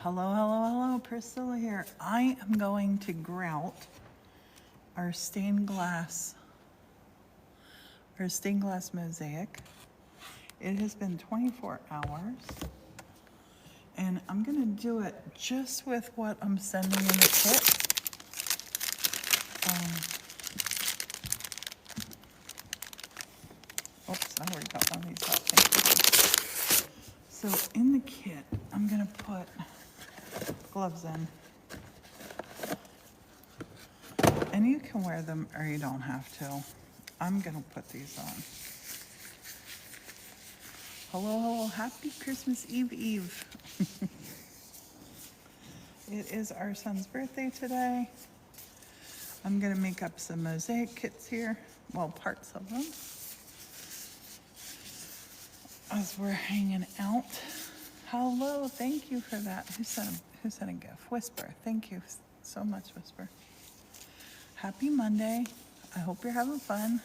Hello, hello, hello, Priscilla here. I am going to grout our stained glass mosaic. It has been 24 hours, and I'm gonna do it just with what I'm sending in the kit. Oops, I already got one of these out. Thank you. So in the kit, I'm gonna put gloves in. And you can wear them or you don't have to. I'm gonna put these on. Hello, hello, happy Christmas Eve. It is our son's birthday today. I'm gonna make up some mosaic kits here. Well, parts of them. As we're hanging out. Hello, thank you for that. Who sent a gift? Whisper, thank you so much, Whisper. Happy Monday. I hope you're having fun.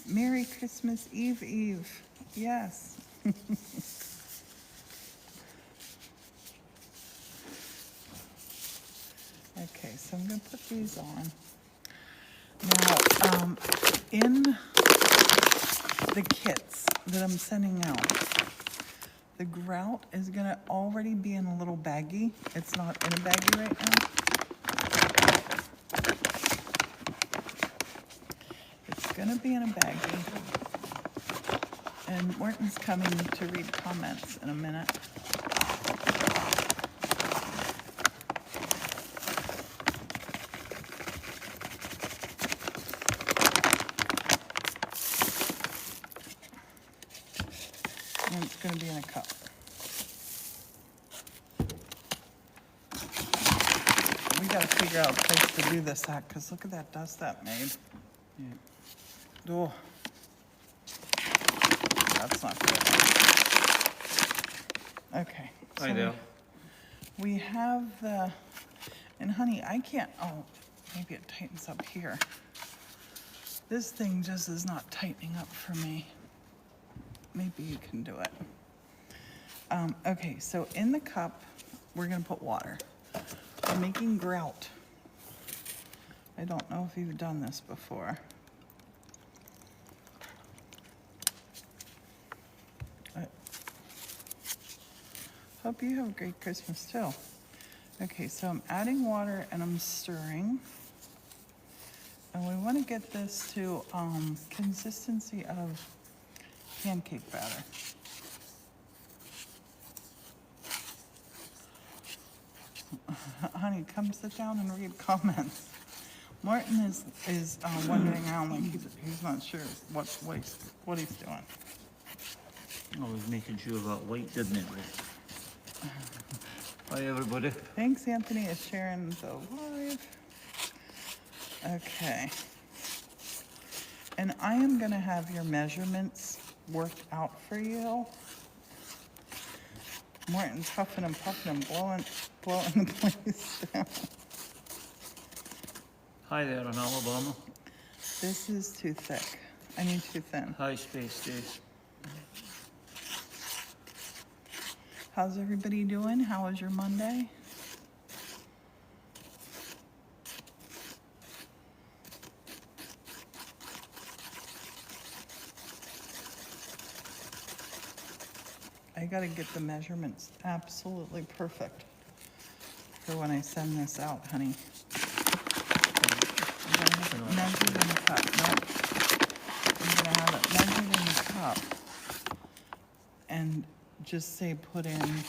Merry Christmas Eve. Yes. Okay, so I'm gonna put these on. Now, in the kits that I'm sending out, the grout is gonna already be in a little baggie. It's not in a baggie right now. It's gonna be in a baggie. And Morton's coming to read comments in a minute. And it's gonna be in a cup. We gotta figure out a place to do this at, because look at that dust that made. Yeah. Oh. That's not good. Okay. Hi there. We have the, and honey, I can't, oh, maybe it tightens up here. This thing just is not tightening up for me. Maybe you can do it. Okay, so in the cup, we're gonna put water. I'm making grout. I don't know if you've done this before. Hope you have a great Christmas too. Okay, so I'm adding water and I'm stirring. And we want to get this to consistency of pancake batter. Honey, come sit down and read comments. Martin is wandering around like he's not sure what he's doing. I was making sure that light didn't it? Hi everybody. Thanks, Anthony, is sharing the live. Okay. And I am gonna have your measurements worked out for you. Morton's huffing and puffing and blowing the place down. Hi there in Alabama. This is too thick. I mean too thin. Hi Space Days. How's everybody doing? How was your Monday? I gotta get the measurements absolutely perfect for when I send this out, honey. I'm gonna have it measured in the cup. Nope. I'm gonna have it measured in the cup and just say put in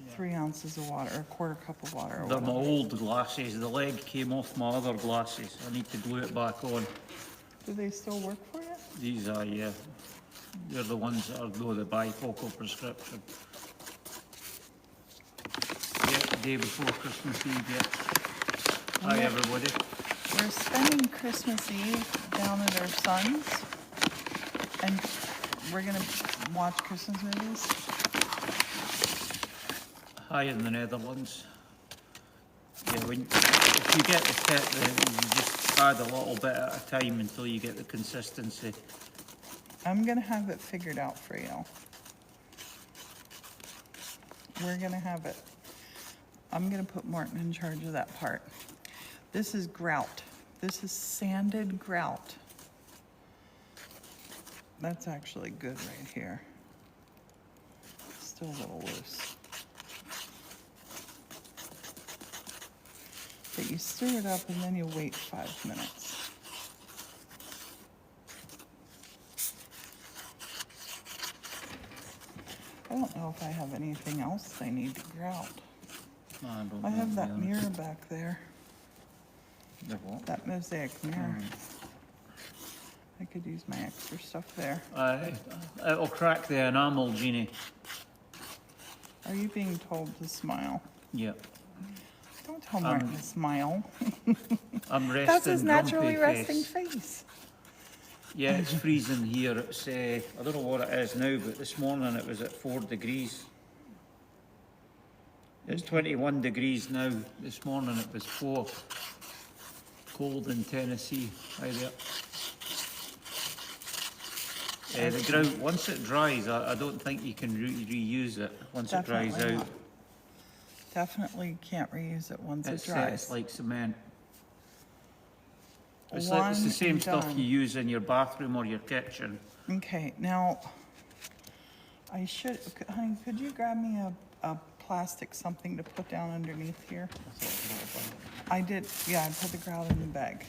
3 ounces of water, or a quarter cup of water. Or They're my whatever. old glasses. The leg came off my other glasses. I need to glue it back on. Do they still work for you? These are, yeah. They're the ones that are the bifocal prescription. Yeah, day before Christmas Eve, yeah. Hi everybody. We're spending Christmas Eve down at our son's, and we're gonna watch Christmas movies. Hi in the Netherlands. Yeah, if you get the kit, then you just add a little bit at a time until you get the consistency. I'm gonna have it figured out for you. We're gonna have it I'm gonna put Martin in charge of that part. This is grout. This is sanded grout. That's actually good right here. Still a little loose. But you stir it up and then you wait 5 minutes. I don't know if I have anything else I need to grout. No, I don't I know, have to that be honest. mirror back there, The what? that mosaic mirror. I could use my extra stuff there. It'll crack the enamel, Jeannie. Are you being told to smile? Yep. Don't tell Martin to smile. I'm resting. That's his naturally grumpy resting face. face. Yeah, it's freezing here. It's I don't know what it is now, but this morning it was at 4 degrees. It's 21 degrees now. This morning it was 4. Cold in Tennessee. Hi there. The grout, once it dries, I don't think you can reuse it once it dries Definitely out. not. Definitely can't reuse it once it It's dries. like cement. It's One the same and stuff done. you use in your bathroom or your kitchen. Okay, now, honey, could you grab me a plastic something to put down underneath here? I did, yeah, I put the grout in the bag.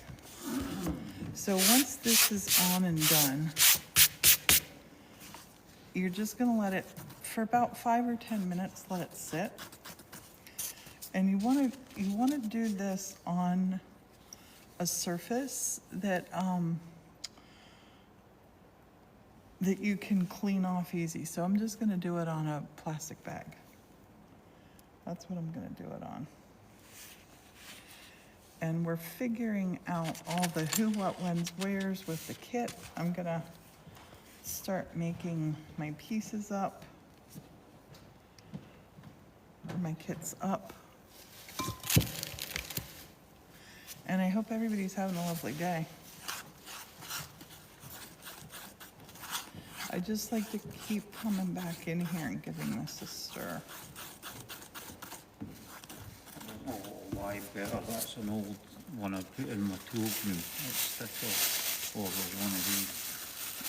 So once this is on and done, you're just gonna let it, for about 5 or 10 minutes, let it sit. And you wanna do this on a surface that that you can clean off easy. So I'm just gonna do it on a plastic bag. That's what I'm gonna do it on. And we're figuring out all the who, what, when's, where's with the kit. I'm gonna start making my pieces up. Or my kit's up. And I hope everybody's having a lovely day. I just like to keep coming back in here and giving this a stir. Oh, why better? That's an old one I put in my tool room. Let's stick over one of these.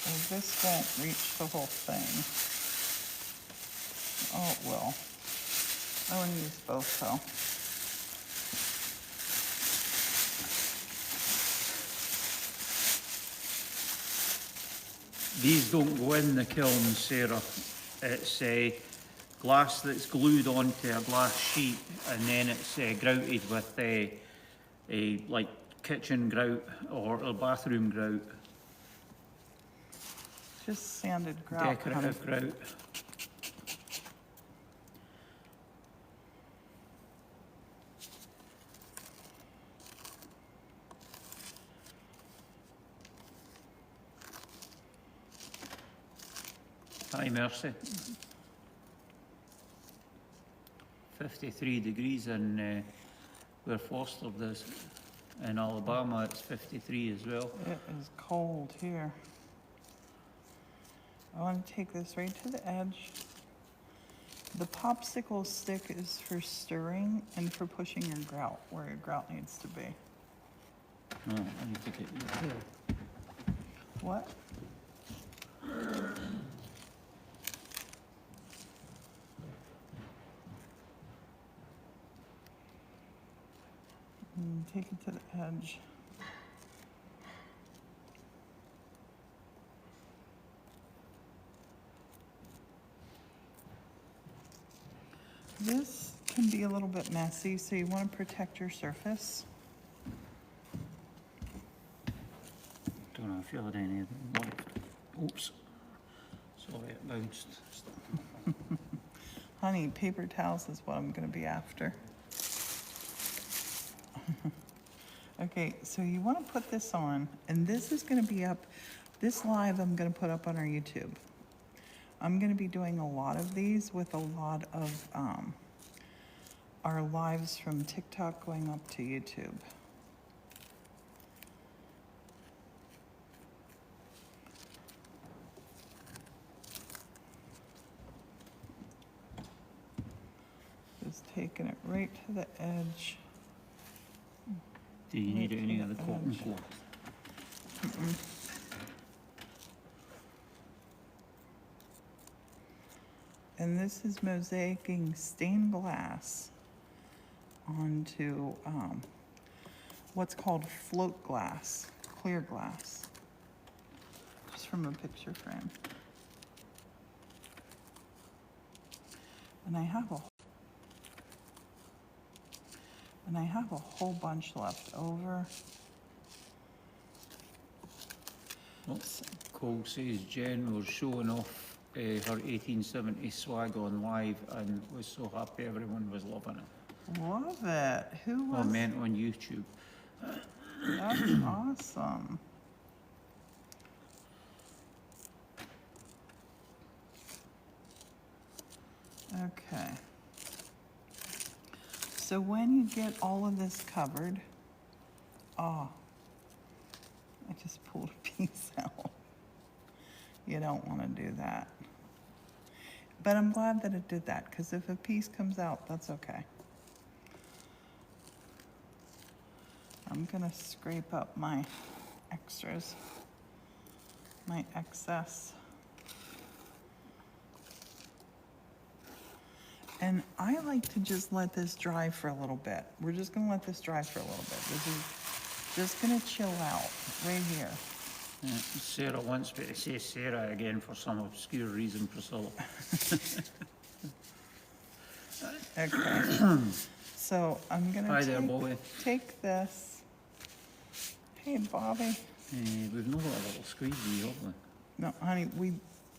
Well, this won't reach the whole thing. Oh, it will. I want to use both though. These don't go in the kiln, Sarah. It's glass that's glued onto a glass sheet, and then it's grouted with a like kitchen grout or a bathroom grout, Just sanded grout. honey. decorative grout. Hi, Mercy. 53 degrees in where Foster is. In Alabama, it's 53 as well. It is cold here. I want to take this right to the edge. The popsicle stick is for stirring and for pushing your grout where your grout needs to be. No, I need to get you there. What? And take it to the edge. This can be a little bit messy, so you want to protect your surface. Don't know if you had any of them left. Oops. Sorry, it bounced. Honey, paper towels is what I'm going to be after. Okay, so you want to put this on, and this is going to be up, this live I'm going to put up on our YouTube. I'm going to be doing a lot of these with a lot of our lives from TikTok going up to YouTube. Just taking it right to the edge. Do you need Right any to of the the cotton edge. cloth? And this is mosaicing stained glass onto what's called float glass, clear glass, just from a picture frame. And I have a whole bunch left over. Well, Cole says Jen was showing off her 1870 swag on live and was so happy everyone was loving it. Love it. Who Well, I was? meant on YouTube. That's awesome. Okay. So when you get all of this covered, oh, I just pulled a piece out. You don't want to do that. But I'm glad that it did that, because if a piece comes out, that's okay. I'm gonna scrape up my extras, my excess. And I like to just let this dry for a little bit. We're just gonna let this dry for a little bit. This is just gonna chill out right here. Yeah, Sarah wants me to say Sarah again for some obscure reason, Priscilla. Okay. So I'm Hi gonna there, Bobby. take this. Hey, Bobby. We've not got a little squeegee, have we? No, honey,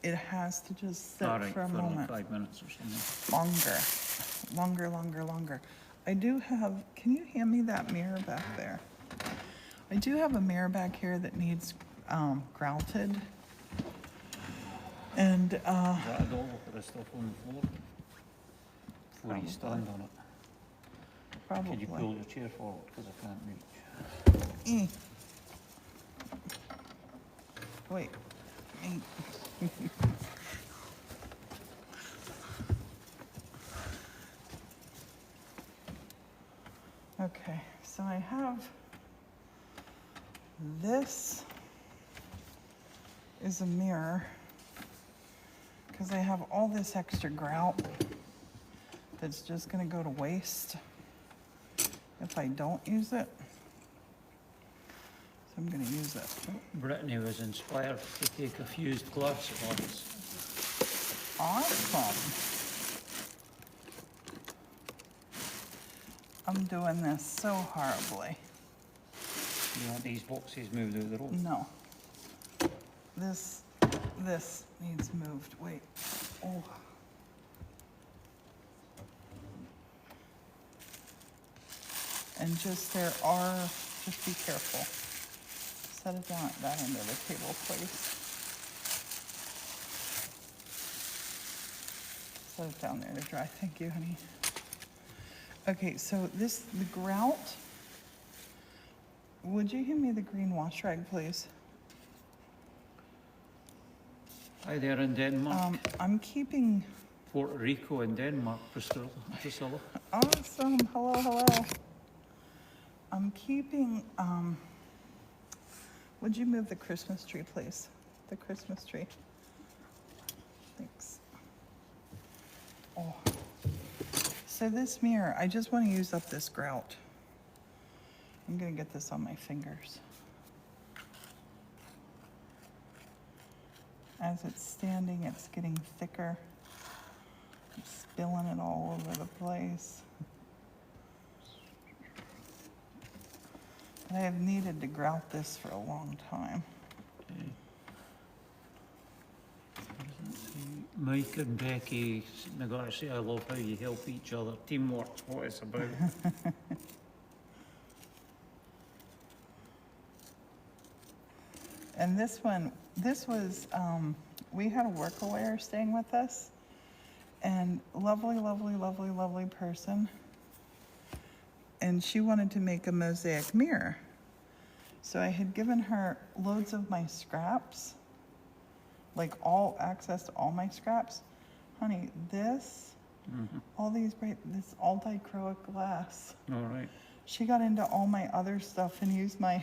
it has to just sit All right, for a only moment. 5 minutes or something. Longer. I do have, can you hand me that mirror back there? I do have a mirror back here that needs grouted. And Is that a doll? Look at the stuff on the floor. Before you stand on it. probably. Could you pull your chair forward, because I can't reach. Wait. Okay, so I have this is a mirror because I have all this extra grout that's just going to go to waste if I don't use it. So I'm going to use it. Brittany was inspired to take a fused glass at once. Awesome. I'm doing this so horribly. You want these boxes moved out the road? No. This needs moved. Wait. Oh. And just just be careful. Set it down at that end of the table, please. Set it down there to dry. Thank you, honey. Okay, so the grout, would you hand me the green wash rag, please? Hi there in Denmark. I'm keeping... Puerto Rico and Denmark, Priscilla. Awesome, hello. I'm keeping, would you move the Christmas tree, please? The Christmas tree. Thanks. Oh. So this mirror, I just want to use up this grout. I'm going to get this on my fingers. As it's standing, it's getting thicker. I'm spilling it all over the place. I have needed to grout this for a long time. Okay. Mike and Becky, I gotta say, I love how you help each other. Teamwork's what it's about. And this was, we had a workaware staying with us, and lovely person. And she wanted to make a mosaic mirror. So I had given her loads of my scraps, like all access to all my scraps. Honey, this All these this all dichroic glass. All right. She got into all my other stuff and used my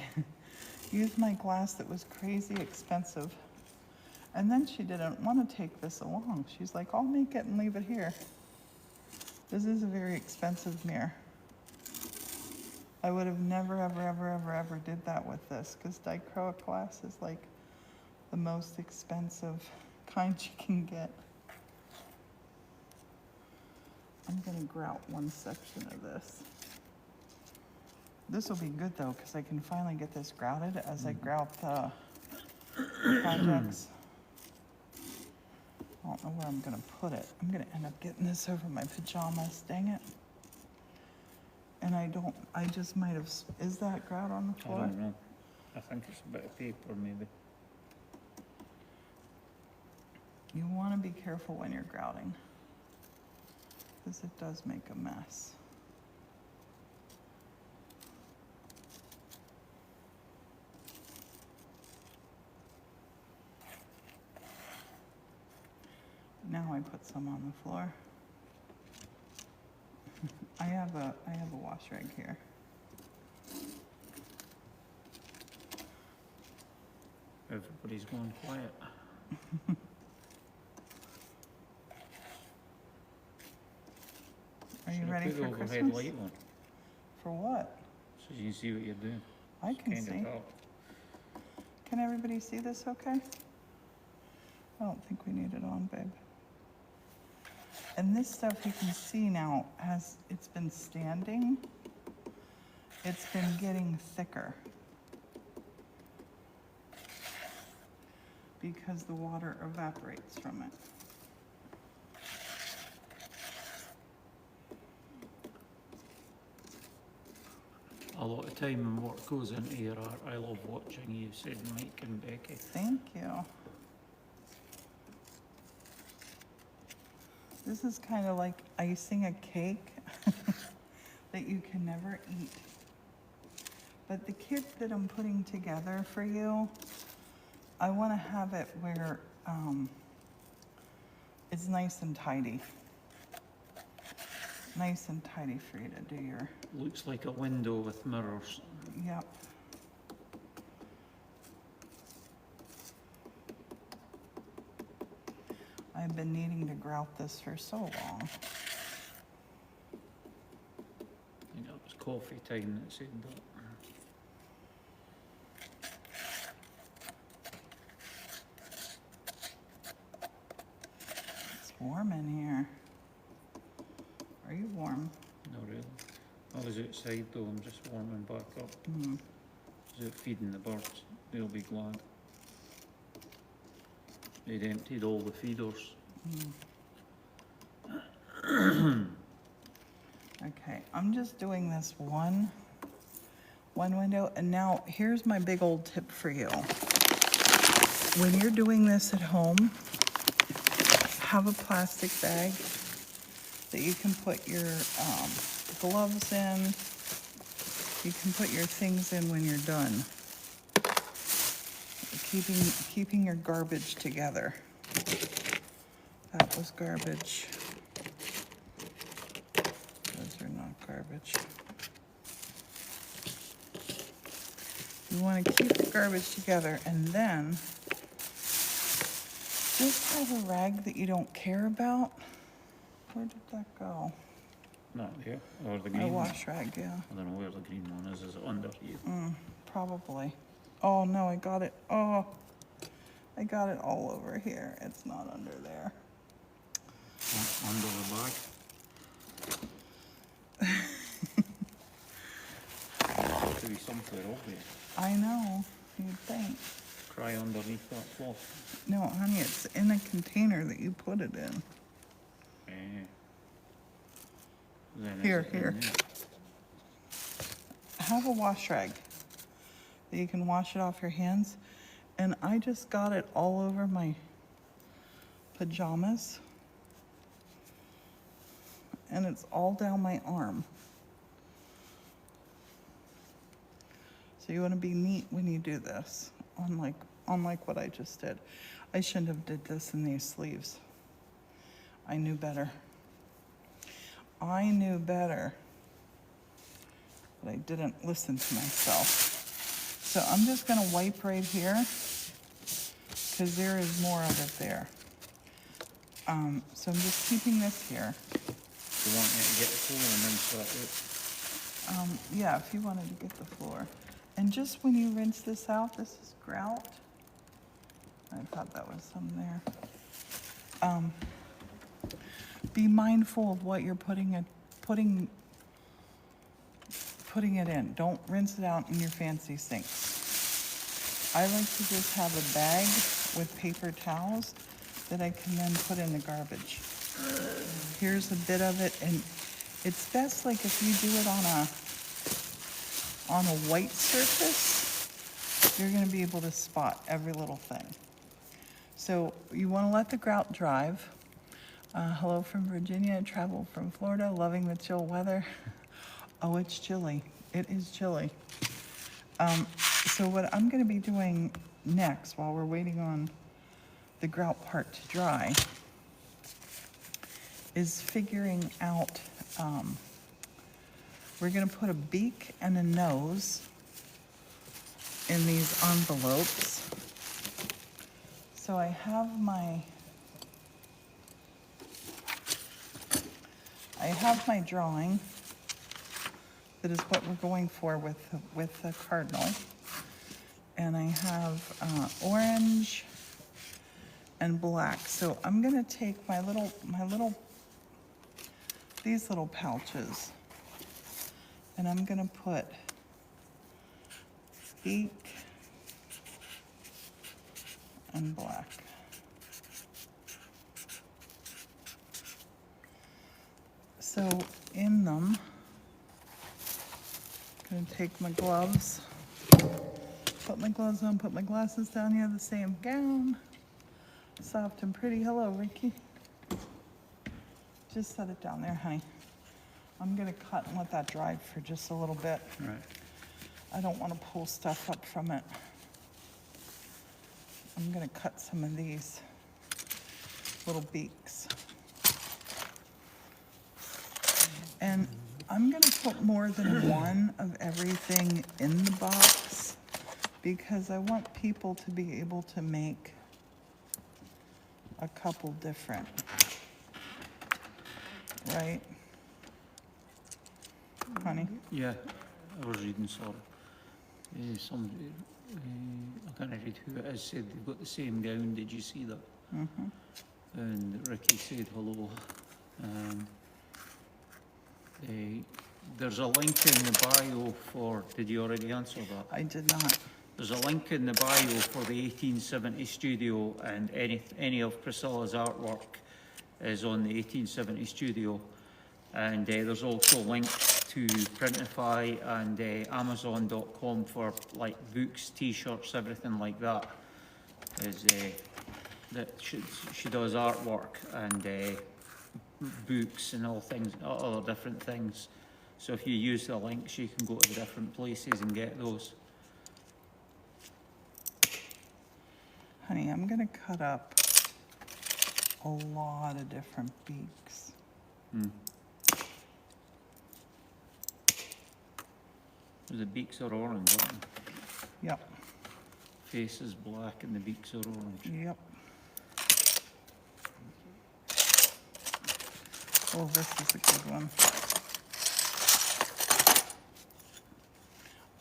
used my glass that was crazy expensive. And then she didn't want to take this along. She's like, I'll make it and leave it here. This is a very expensive mirror. I would have never, ever did that with this, because dichroic glass is like the most expensive kind you can get. I'm gonna grout one section of this. This will be good though, because I can finally get this grouted as I grout the projects. I don't know where I'm gonna put it. I'm gonna end up getting this over my pajamas, dang it. And I just might have, is that grout on the I floor? don't know. I think it's a bit of paper, maybe. You wanna be careful when you're grouting, because it does make a mess. Now I put some on the floor. I have a wash rag here. Everybody's going quiet. Are you Should I ready put for the overhead Christmas? light on, For what? so you can see what you're doing? I It's can kinda see. dark. Can everybody see this okay? I don't think we need it on, babe. And this stuff you can see now, as it's been standing, it's been getting thicker. Because the water evaporates from it. A lot of time and work goes into your art. I love watching you, said Mike and Becky. Thank you. This is kind of like icing a cake that you can never eat. But the kit that I'm putting together for you, I want to have it where it's nice and tidy. Nice and tidy for you to do your, Looks like a window with mirrors. yep. I've been needing to grout this for so long. I think it was coffee time that said that. It's warm in here. Are you warm? Not really. I was outside though, I'm just warming back up. Mm. I was out feeding the birds. They'll be glad. They'd emptied all the feeders. Okay, I'm just doing this one window, and now here's my big old tip for you. When you're doing this at home, have a plastic bag that you can put your gloves in. You can put your things in when you're done. Keeping your garbage together. That was garbage. Those are not garbage. You want to keep the garbage together, and then just have a rag that you don't care about. Where did that go? Not here, or the My green one. wash rag, yeah. I don't know where the green one is it under you? Probably. Oh no, I got it. Oh, I got it all over here. It's not under there. Under the bag? Could be somewhere obvious. I know, you'd think. Cry underneath that cloth. No, honey, it's in a container that you put it in. Then Here, it's in here. there. Have a wash rag that you can wash it off your hands. And I just got it all over my pajamas. And it's all down my arm. So you want to be neat when you do this, unlike what I just did. I shouldn't have did this in these sleeves. I knew better. I knew better, but I didn't listen to myself. So I'm just gonna wipe right here, because there is more of it there. So I'm just keeping this here. You want me to get the floor and then sort it Yeah, if you wanted to get the floor. And just when you rinse this out, this is grout. I thought that was some there. Be mindful of what you're putting it in. Don't rinse it out in your fancy sinks. I like to just have a bag with paper towels that I can then put in the garbage. Here's a bit of it, and it's best like if you do it on a white surface, you're gonna be able to spot every little thing. So you wanna let the grout dry. Hello from Virginia, travel from Florida, loving the chill weather. Oh, it's chilly. It is chilly. So what I'm gonna be doing next, while we're waiting on the grout part to dry, is figuring out, we're gonna put a beak and a nose in these envelopes. So I have my drawing. That is what we're going for with the cardinal. And I have orange and black. So I'm gonna take these little pouches, and I'm gonna put beak and black. So in them, I'm gonna take my gloves, put my gloves on, put my glasses down. You have the same gown, soft and pretty. Hello, Ricky. Just set it down there, honey. I'm gonna cut and let that dry for just a little bit. Right. I don't want to pull stuff up from it. I'm gonna cut some of these little beaks. And I'm gonna put more than one of everything in the box because I want people to be able to make a couple different, right? Honey? Yeah, I was reading, sorry. Somebody, I can't read who it is, said they've got the same gown. Did you see that? Mm-hmm. And Ricky said hello. There's a link in the bio for, did you already answer that? I did not. There's a link in the bio for the 1870 studio, and any of Priscilla's artwork is on the 1870 studio. And there's also links to Printify and Amazon.com for like books, t-shirts, everything like that. That she does artwork and books and all things, other different things. So if you use the links, you can go to the different places and get those. Honey, I'm gonna cut up a lot of different beaks. The beaks are orange, aren't they? Yep, Face is black and the beaks are orange. yep. Oh, this is a good one.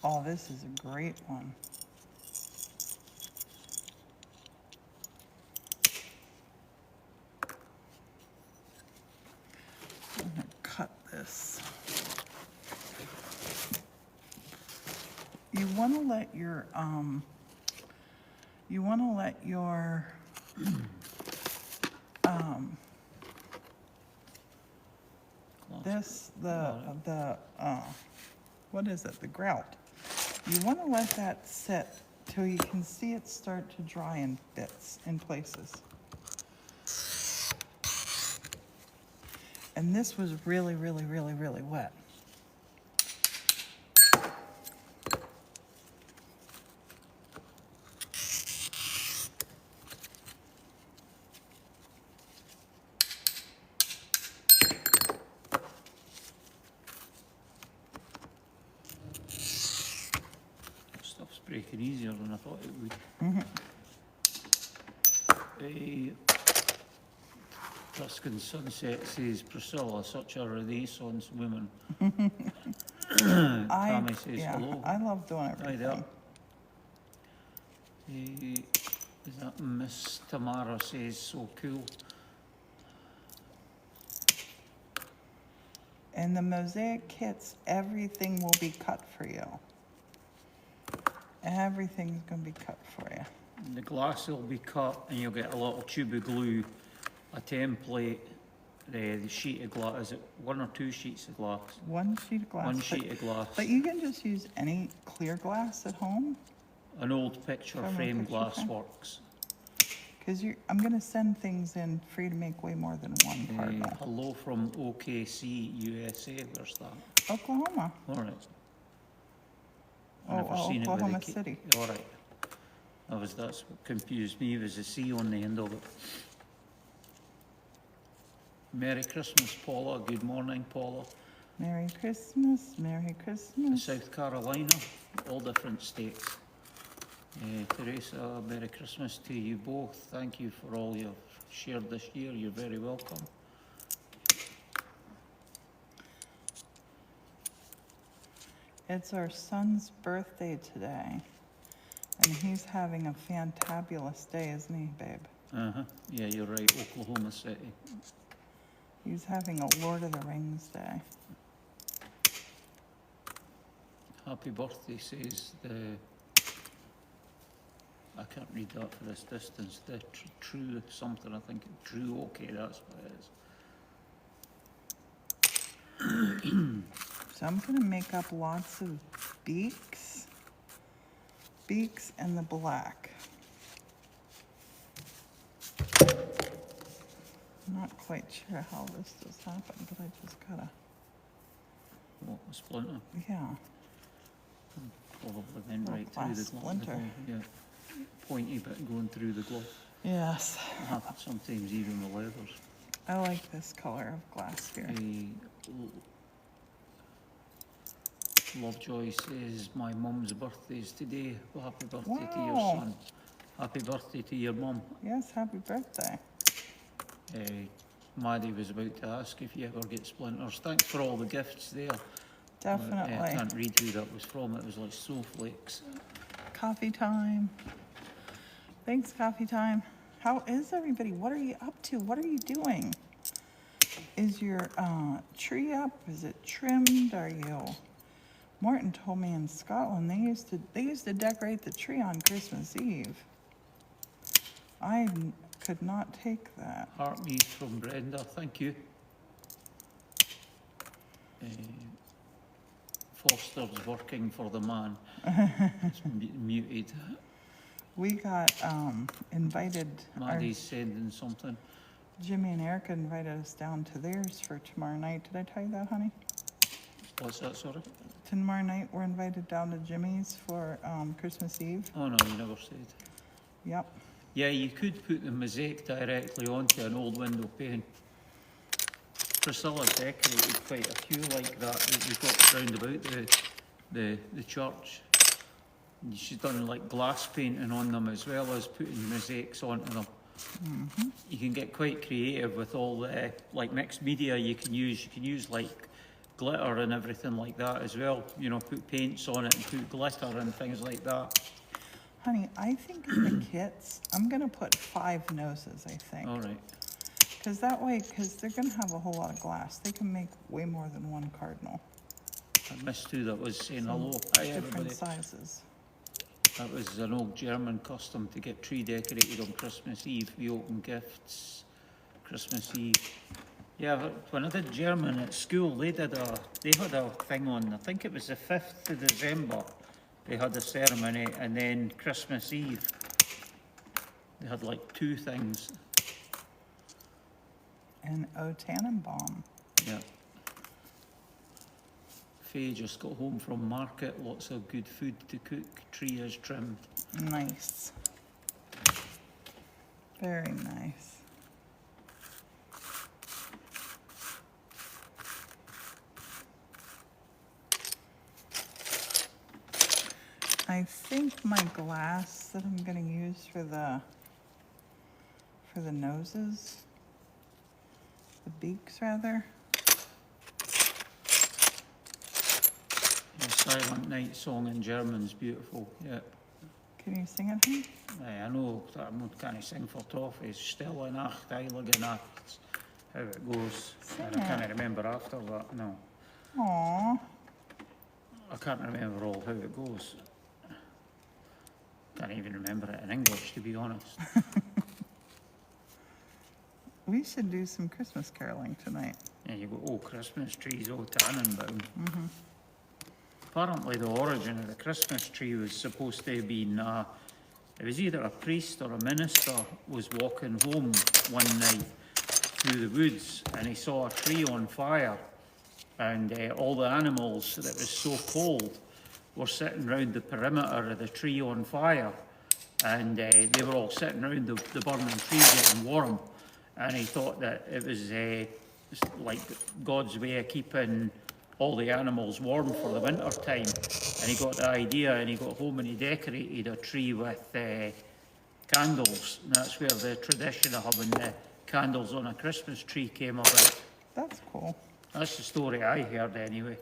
Oh, this is a great one. I'm gonna cut this. You wanna let your, what is it, the grout. You want to let that sit till you can see it start to dry in bits, in places. And this was really, really, really, really wet. taken easier than I thought it would. Tuscan Sunset says, Priscilla, such a Renaissance woman. Tammy says hello. I love doing Hi everything. there. Is that Miss Tamara says, so cool. In the mosaic kits, everything will be cut for you. Everything's gonna be cut for you. The glass will be cut and you'll get a little tube of glue, a template, the sheet of glass. Is it 1 or 2 sheets of glass? One sheet of glass. One sheet of glass. But you can just use any clear glass at home. An old picture From a frame picture glass frame? works. Because I'm gonna send things in for you to make way more than one cardinal. Hello from OKC, USA. Where's that? Oklahoma. All right. Oh, Oklahoma City. All right. That's what confused me, was the C on the end of it. Merry Christmas, Paula. Good morning, Paula. Merry Christmas, Merry Christmas. South Carolina, all different states. Teresa, Merry Christmas to you both. Thank you for all you've shared this year. You're very welcome. It's our son's birthday today, and he's having a fantabulous day, isn't he, babe? Yeah, you're right, Oklahoma City. He's having a Lord of the Rings day. Happy birthday, says the... I can't read that for this distance. The true something, I think. True, okay, that's what it is. So I'm gonna make up lots of beaks and the black. I'm not quite sure how this does happen, but I just gotta, What, a splinter? yeah. Probably went Little right through the glass glove. splinter. Yeah, pointy bit going through the glove. Yes, It happens sometimes even with leathers. I like this color of glass here. Lovejoy says, my mum's birthday is today. Well, happy birthday to your Wow. son. Happy birthday to your mum. Yes, happy birthday. Maddie was about to ask if you ever get splinters. Thanks for all the gifts there. I Definitely. can't read who that was from. It was like snowflakes. Coffee time. Thanks, coffee time. How is everybody? What are you up to? What are you doing? Is your tree up? Is it trimmed? Are you? Morton told me in Scotland they used to decorate the tree on Christmas Eve. I could not take that. Heartbeat from Brenda, thank you. Foster's working for the man. It's muted. We got invited. Maddie's sending something. Jimmy and Erica invited us down to theirs for tomorrow night. Did I tell you that, honey? What's that, sorry? Tomorrow night we're invited down to Jimmy's for Christmas Eve. Oh no, you never said. Yep. Yeah, you could put the mosaic directly onto an old window pane. Priscilla decorated quite a few like that we've got round about the church. She's done like glass painting on them as well as putting mosaics onto them. Mm-hmm. You can get quite creative with all the like mixed media you can use. You can use like glitter and everything like that as well. You know, put paints on it and put glitter and things like that. Honey, I think in the kits, I'm gonna put 5 noses, I think. All right. Because that way, because they're gonna have a whole lot of glass. They can make way more than one cardinal. I missed who that was saying hello. Hi Different everybody. sizes. That was an old German custom to get tree decorated on Christmas Eve. We open gifts Christmas Eve. Yeah, but when I did German at school, they had a thing on, I think it was the 5th of December. They had a ceremony, and then Christmas Eve, they had like 2 things. And O Tannenbaum. Yeah. Faye just got home from market, lots of good food to cook, tree is trimmed. Nice. Very nice. I think my glass that I'm gonna use for the noses, the beaks rather. The Silent Night song in German's beautiful, yeah. Can you sing it, honey? I know, I can't sing for trophies. Stille Nacht, Heilige Nacht. How it goes. Sing And I can't it. remember after that, no. Aww. I can't remember all how it goes. Can't even remember it in English, to be honest. We should do some Christmas caroling tonight. And you go, oh, Christmas trees, oh, Tannenbaum. Apparently the origin of the Christmas tree was supposed to have been, it was either a priest or a minister was walking home one night through the woods and he saw a tree on fire and all the animals that was so cold were sitting round the perimeter of the tree on fire and they were all sitting round the burning tree getting warm, and he thought that it was like God's way of keeping all the animals warm for the winter time. And he got the idea and he got home and he decorated a tree with candles, and that's where the tradition of having the candles on a Christmas tree came about. That's cool. That's the story I heard anyway.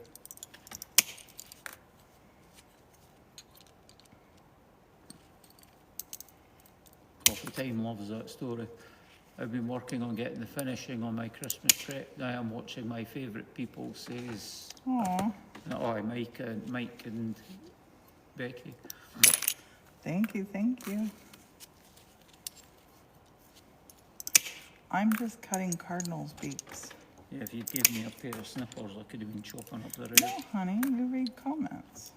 Coffee Time loves that story. I've been working on getting the finishing on my Christmas prep. Now I'm watching my favourite people says, Aww. oh, Mike and Becky. Thank you, thank you. I'm just cutting cardinal's beaks. Yeah, if you gave me a pair of snippers, I could have been chopping up the No, rest. honey, you read comments.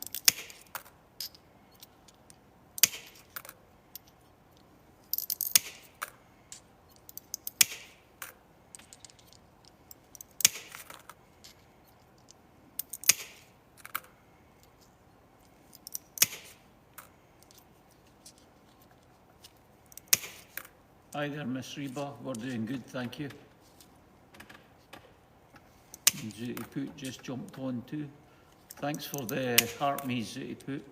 Hi there, Miss Reba. We're doing good, thank you. And Zooty Poot just jumped on too. Thanks for the heart me, Zooty Poot.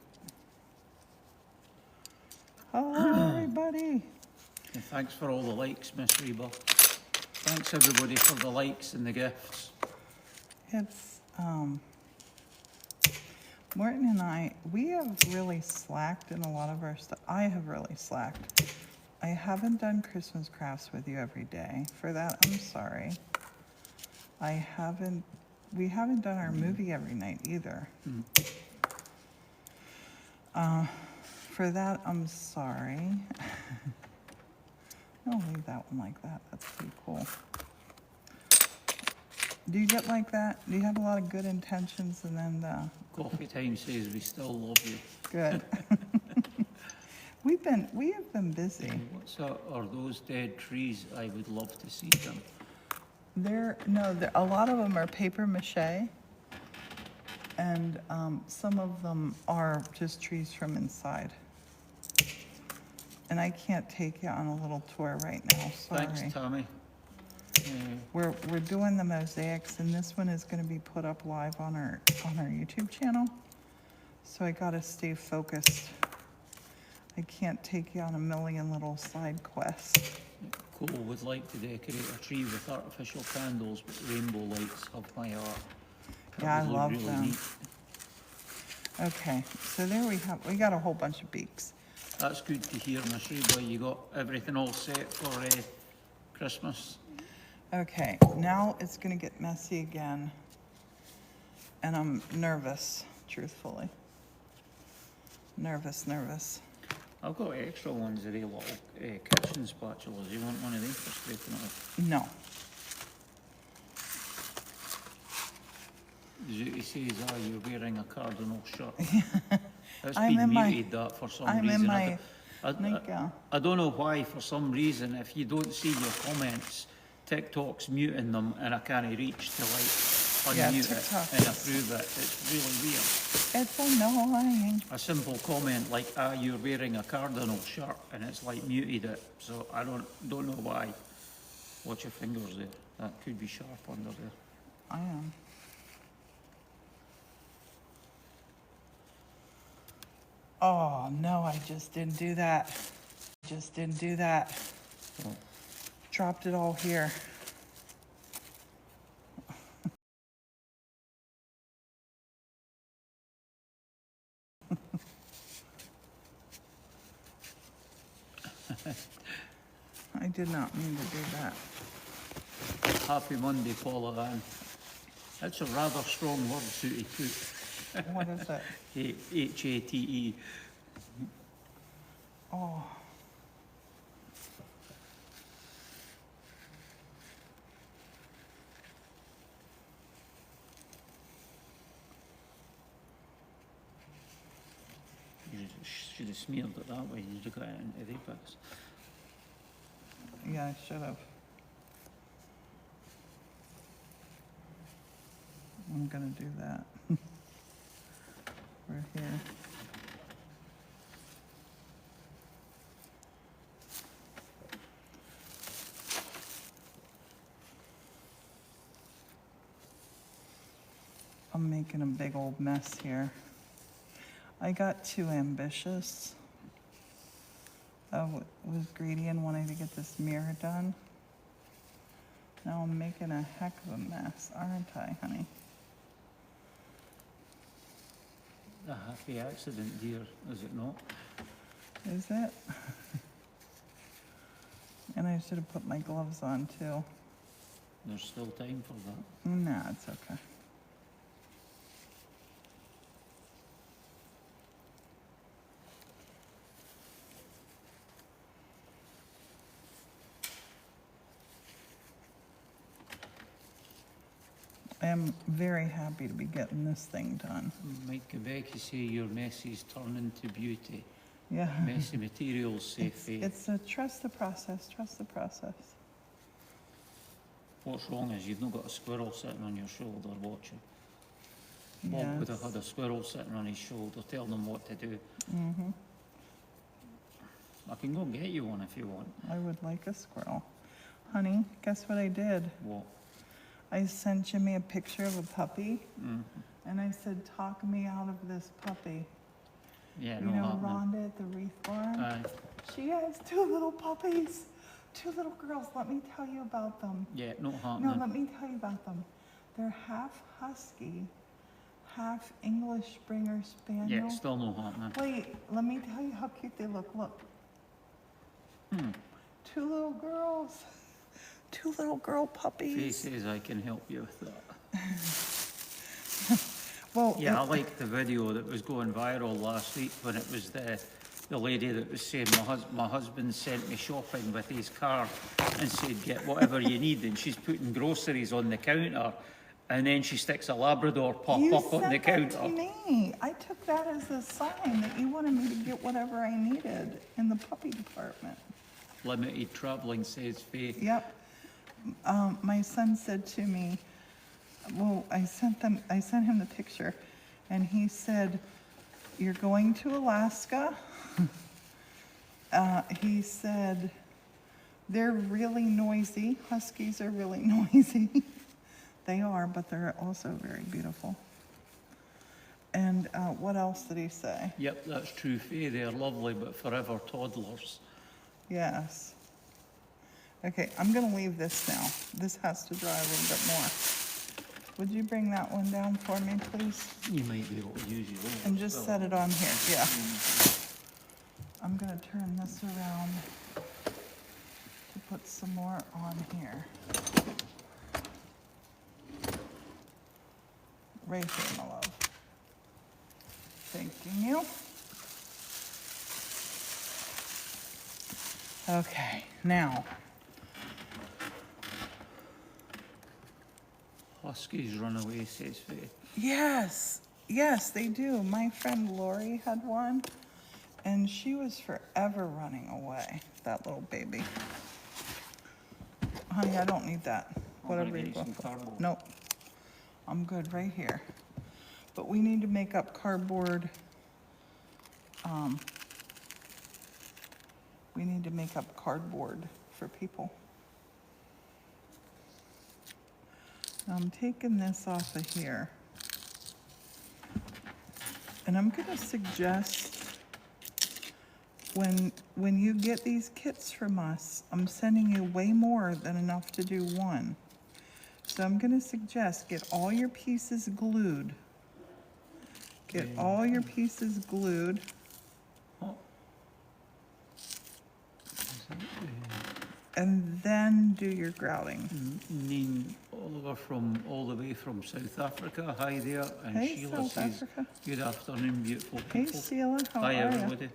Hello, everybody. And thanks for all the likes, Miss Reba. Thanks everybody for the likes and the gifts. It's, Morton and I, we have really slacked in a lot of our stuff. I have really slacked. I haven't done Christmas crafts with you every day. For that, I'm sorry. We haven't done our movie every night either. For that, I'm sorry. I'll leave that one like that. That's pretty cool. Do you get like that? Do you have a lot of good intentions and then the... Coffee Time says we still love you. Good. We have been busy. What's that? Are those dead trees? I would love to see them. A lot of them are paper mache, and some of them are just trees from inside. And I can't take you on a little tour right now, sorry. Thanks, Tommy. We're doing the mosaics, and this one is going to be put up live on our YouTube channel. So I got to stay focused. I can't take you on a million little side quests. Cole would like to decorate a tree with artificial candles, but rainbow lights have my heart. Yeah, I would look love really them. neat. Okay, so there we got a whole bunch of beaks. That's good to hear, Miss Reba. You got everything all set for Christmas? Okay, now it's gonna get messy again. And I'm nervous, truthfully. Nervous. I've got extra ones of the little kitchen spatulas. You want one of these for scraping it off? No. Zooty says, you're wearing a cardinal shirt. It's I'm been in my- muted that for some I'm reason. in my I don't know why, for some reason, if you don't see your comments, TikTok's muting them and I can't reach to Yeah, unmute TikTok it and is- approve it. It's really weird. It's annoying. A simple comment like, you're wearing a cardinal shirt, and it's like muted it. So I don't know why. Watch your fingers there. That could be sharp under there. I am. Oh, no, I just didn't do that. Just didn't do that. Oh. Dropped it all here. I did not mean to do that. Happy Monday, Paula Ann. That's a rather strong word, Sooty Poot. What is it? H-A-T-E. Oh. You should have smeared it that way, you'd have got it into the bits. Yeah, I should have. I'm gonna do that. We're here. I'm making a big old mess here. I got too ambitious. With greedy and wanting to get this mirror done. Now I'm making a heck of a mess, aren't I, honey? A happy accident, dear, is it not? Is it? And I should have put my gloves on too. There's still time for that. Nah, it's okay. I am very happy to be getting this thing done. Mike Quebec, you say your messes turn into beauty. Yeah. Messy materials say faith. It's a trust the process, trust the process. What's wrong is you've not got a squirrel sitting on your shoulder watching. Bob would have had a squirrel sitting on his shoulder telling him what to do. Mm-hmm. I can go get you one if you want. I would like a squirrel. Honey, guess what I did? What? I sent Jimmy a picture of a puppy, Mm. and I said, talk me out of this puppy. Yeah, You no know happening. Rhonda at the wreath barn? Aye. She has 2 little puppies. 2 little girls. Let me tell you about them. Yeah, no No, happening. let me tell you about them. They're half husky, half English Springer Spaniel. Yeah, still no happening. Wait, let me tell you how cute they look. Look. 2 little girls. 2 little girl Faye puppies. says I can help you with that. Well, Yeah, I liked the video that was going viral last week when it was the lady that was saying, my husband sent me shopping with his car and said, get whatever you need, and she's putting groceries on the counter, and then she sticks a Labrador pop you up on the sent that counter. to me. I took that as a sign that you wanted me to get whatever I needed in the puppy department. Limited travelling, says Faye. Yep. My son said to me, well, I sent him the picture, and he said, you're going to Alaska? He said, they're really noisy. Huskies are really noisy. They are, but they're also very beautiful. And what else did he say? Yep, that's true, Faye. They're lovely, but forever toddlers. Yes. Okay, I'm gonna leave this now. This has to dry a little bit more. Would you bring that one down for me, please? You might be able to use your own. And just set it on here, yeah. I'm gonna turn this around to put some more on here. Right here, my love. Thanking you. Okay, now, Huskies run away, says Faye. yes, they do. My friend Lori had one, and she was forever running away, that little baby. Honey, I don't need that. I'm gonna Whatever get you you go. some cardboard. Nope. I'm good right here. But we need to make up cardboard. We need to make up cardboard for people. Now I'm taking this off of here. And I'm gonna suggest when you get these kits from us, I'm sending you way more than enough to do one. So I'm gonna suggest get all your pieces glued. Get all your pieces glued. Oh. And then do your grouting. Neen Oliver from all the way from South Africa. Hi there. And Hey, Sheila South says, Africa. good afternoon, beautiful Hey, people. Sheila, how Hi, are everybody. you?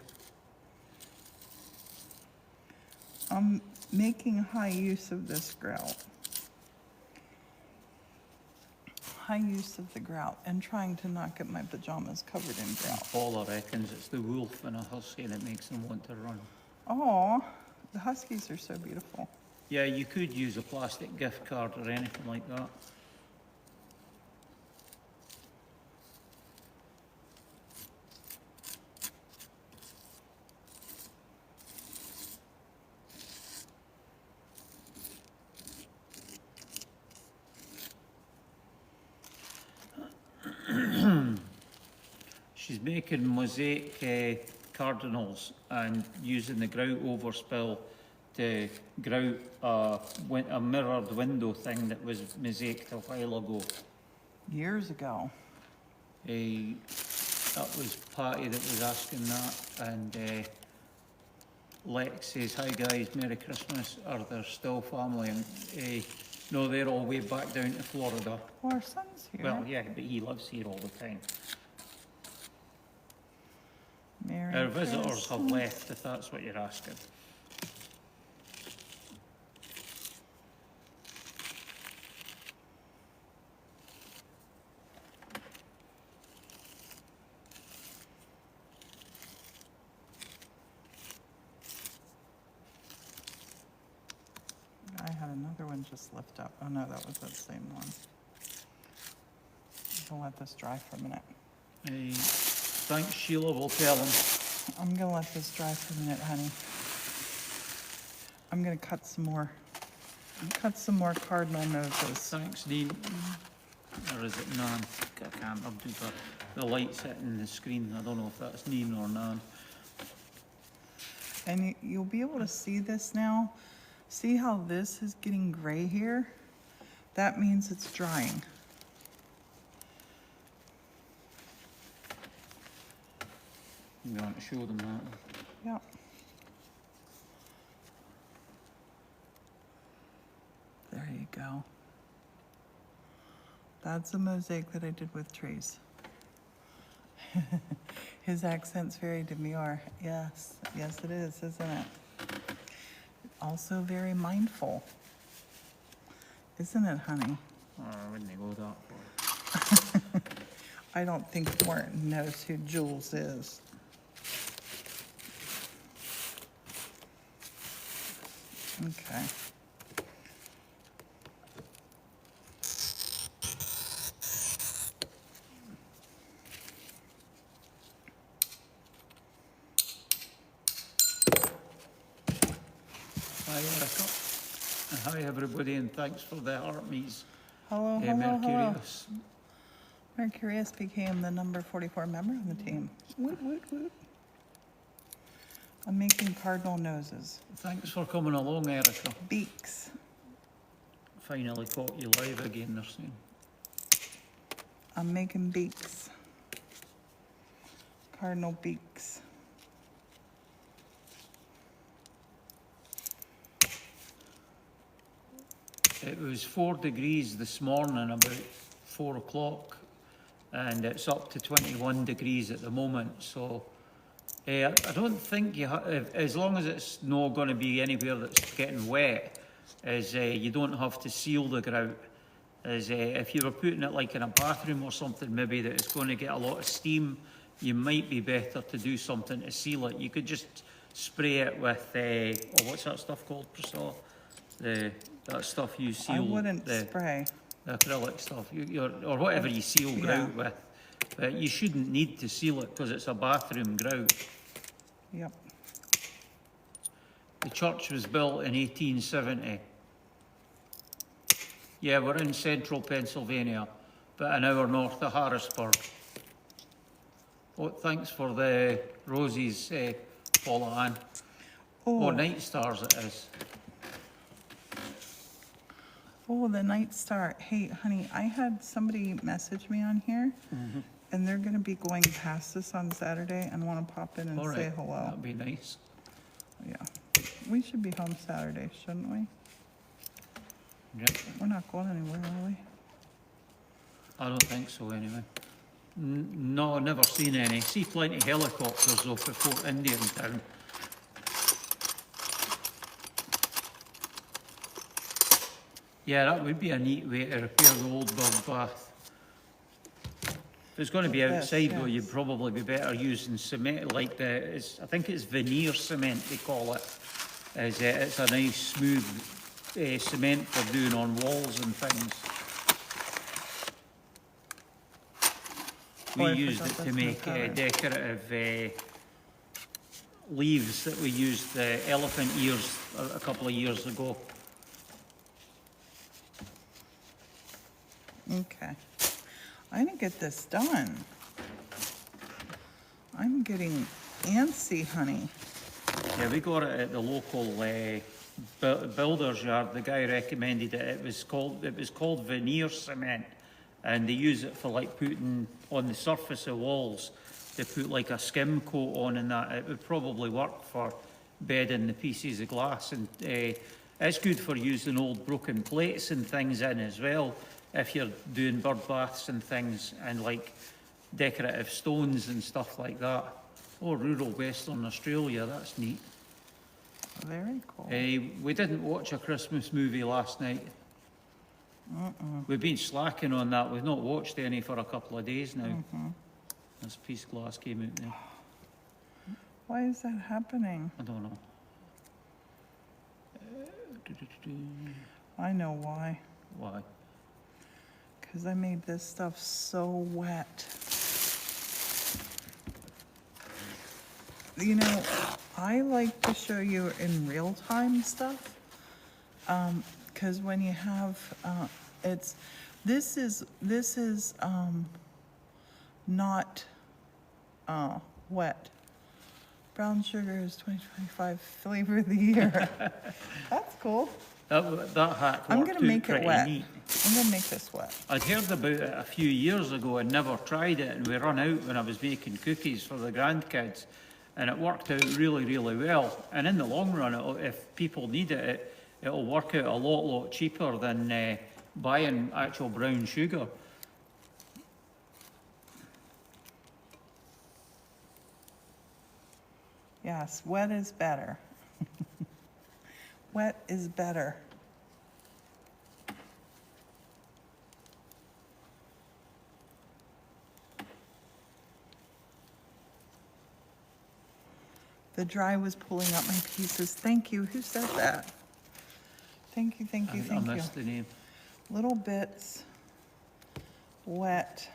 I'm making high use of this grout. High use of the grout and trying to not get my pajamas covered in grout. Paula reckons it's the wolf and a husky that makes them want to run. Oh, the huskies are so beautiful. Yeah, you could use a plastic gift card or anything like that. She's making mosaic cardinals and using the grout overspill to grout a mirrored window thing that was mosaiced a while ago. Years ago. That was Patty that was asking that, and Lex says, hi guys, Merry Christmas. Are there still family? And no, they're all way back down to Florida. Well, our son's here. Well, yeah, but he lives here all the time. Merry Our visitors have Christmas. left, if that's what you're asking. I had another one just lift up. Oh no, that was that same one. I'll let this dry for a minute. Thanks, Sheila, we'll tell him. I'm gonna let this dry for a minute, honey. I'm gonna cut some more. Cardinal noses. Thanks, Neen. Or is it Nan? I can't, I'll do the lights hitting the screen. I don't know if that's Neen or Nan. And you'll be able to see this now. See how this is getting gray here? That means it's drying. You want to show them that? Yep. There you go. That's a mosaic that I did with trees. His accent's very demure. Yes, yes it is, isn't it? Also very mindful. Isn't it, honey? Or wouldn't they go that far? I don't think Thornton knows who Jules is. Okay. Hi, Erica. And hi, everybody, and thanks for the armies. Hello, hello, hello. Mercurius. Mercurius became the number 44 member on the team. Woot, woot, woot. I'm making cardinal noses. Thanks for coming along, Erica. Beaks. Finally caught you live again, they're saying. I'm making beaks. Cardinal beaks. It was 4 degrees this morning, about 4 o'clock, and it's up to 21 degrees at the moment. So I don't think as long as it's not going to be anywhere that's getting wet, you don't have to seal the grout. If you were putting it like in a bathroom or something, maybe that it's going to get a lot of steam, you might be better to do something to seal it. You could just spray it with, what's that stuff called, Priscilla? That stuff you seal. I wouldn't spray. The acrylic stuff, or whatever you seal grout with. But you shouldn't need to seal it because it's a bathroom grout. Yep. The church was built in 1870. Yeah, we're in central Pennsylvania, but an hour north of Harrisburg. Oh, thanks for the roses, Follow on. Oh, night stars it is. Oh, the night star. Hey, honey, I had somebody message me on here, and they're gonna be going past this on Saturday and wanna pop in and All right, say hello. that'd be nice. Yeah. We should be home Saturday, shouldn't we? Yep. We're not going anywhere, are we? I don't think so anyway. No, I've never seen any. See plenty of helicopters off of Fort Indian Town. Yeah, that would be a neat way to repair the old bird bath. If it's going to be Yes, outside though, yes. you'd probably be better using cement like I think it's veneer cement they call it. It's a nice smooth cement for doing on walls and things. Oh, We I used forgot it to that's make my pattern. decorative leaves that we used elephant ears a couple of years ago. Okay. I'm gonna get this done. I'm getting antsy, honey. Yeah, we got it at the local builder's yard. The guy recommended it. It was called veneer cement, and they use it for like putting on the surface of walls. They put like a skim coat on, and that it would probably work for bedding the pieces of glass. And it's good for using old broken plates and things in as well. If you're doing bird baths and things, and like decorative stones and stuff like that. Oh, rural Western Australia, that's neat. Very cool. We didn't watch a Christmas movie last night. We've been slacking on that. We've not watched any for a couple of days now. This piece of glass came out now. Why is that happening? I don't know. I know why. Why? Because I made this stuff so wet. You know, I like to show you in real time stuff. Because when you have, this is not wet. Brown sugar is 2025 flavor of the year. That's cool. That hack I'm worked gonna out make it pretty wet. neat. I'm gonna make this wet. I'd heard about it a few years ago and never tried it, and we run out when I was making cookies for the grandkids, and it worked out really, really well. And in the long run, if people need it, it'll work out a lot cheaper than buying actual brown sugar. Yes, wet is better. Wet is better. The dry was pulling up my pieces. Thank you. Who said that? Thank you, thank you, I thank you. missed the name. Little bits wet.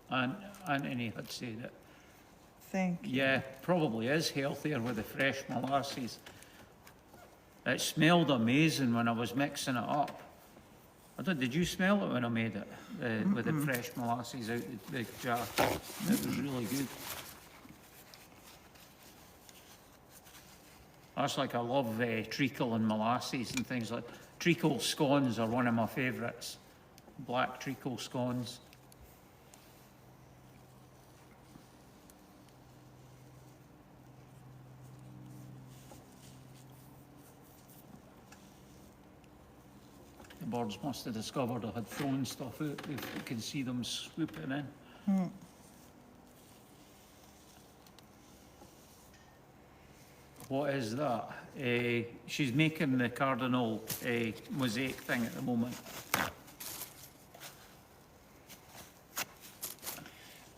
And Anthony had said it. Thank you. Yeah, probably is healthier with the fresh molasses. It smelled amazing when I was mixing it up. Did you smell it when I made it? With the fresh molasses out the jar. It was really good. That's like I love treacle and molasses and things like treacle scones are one of my favourites. Black treacle scones. The birds must have discovered I had thrown stuff out. You can see them swooping in. What is that? She's making the cardinal mosaic thing at the moment.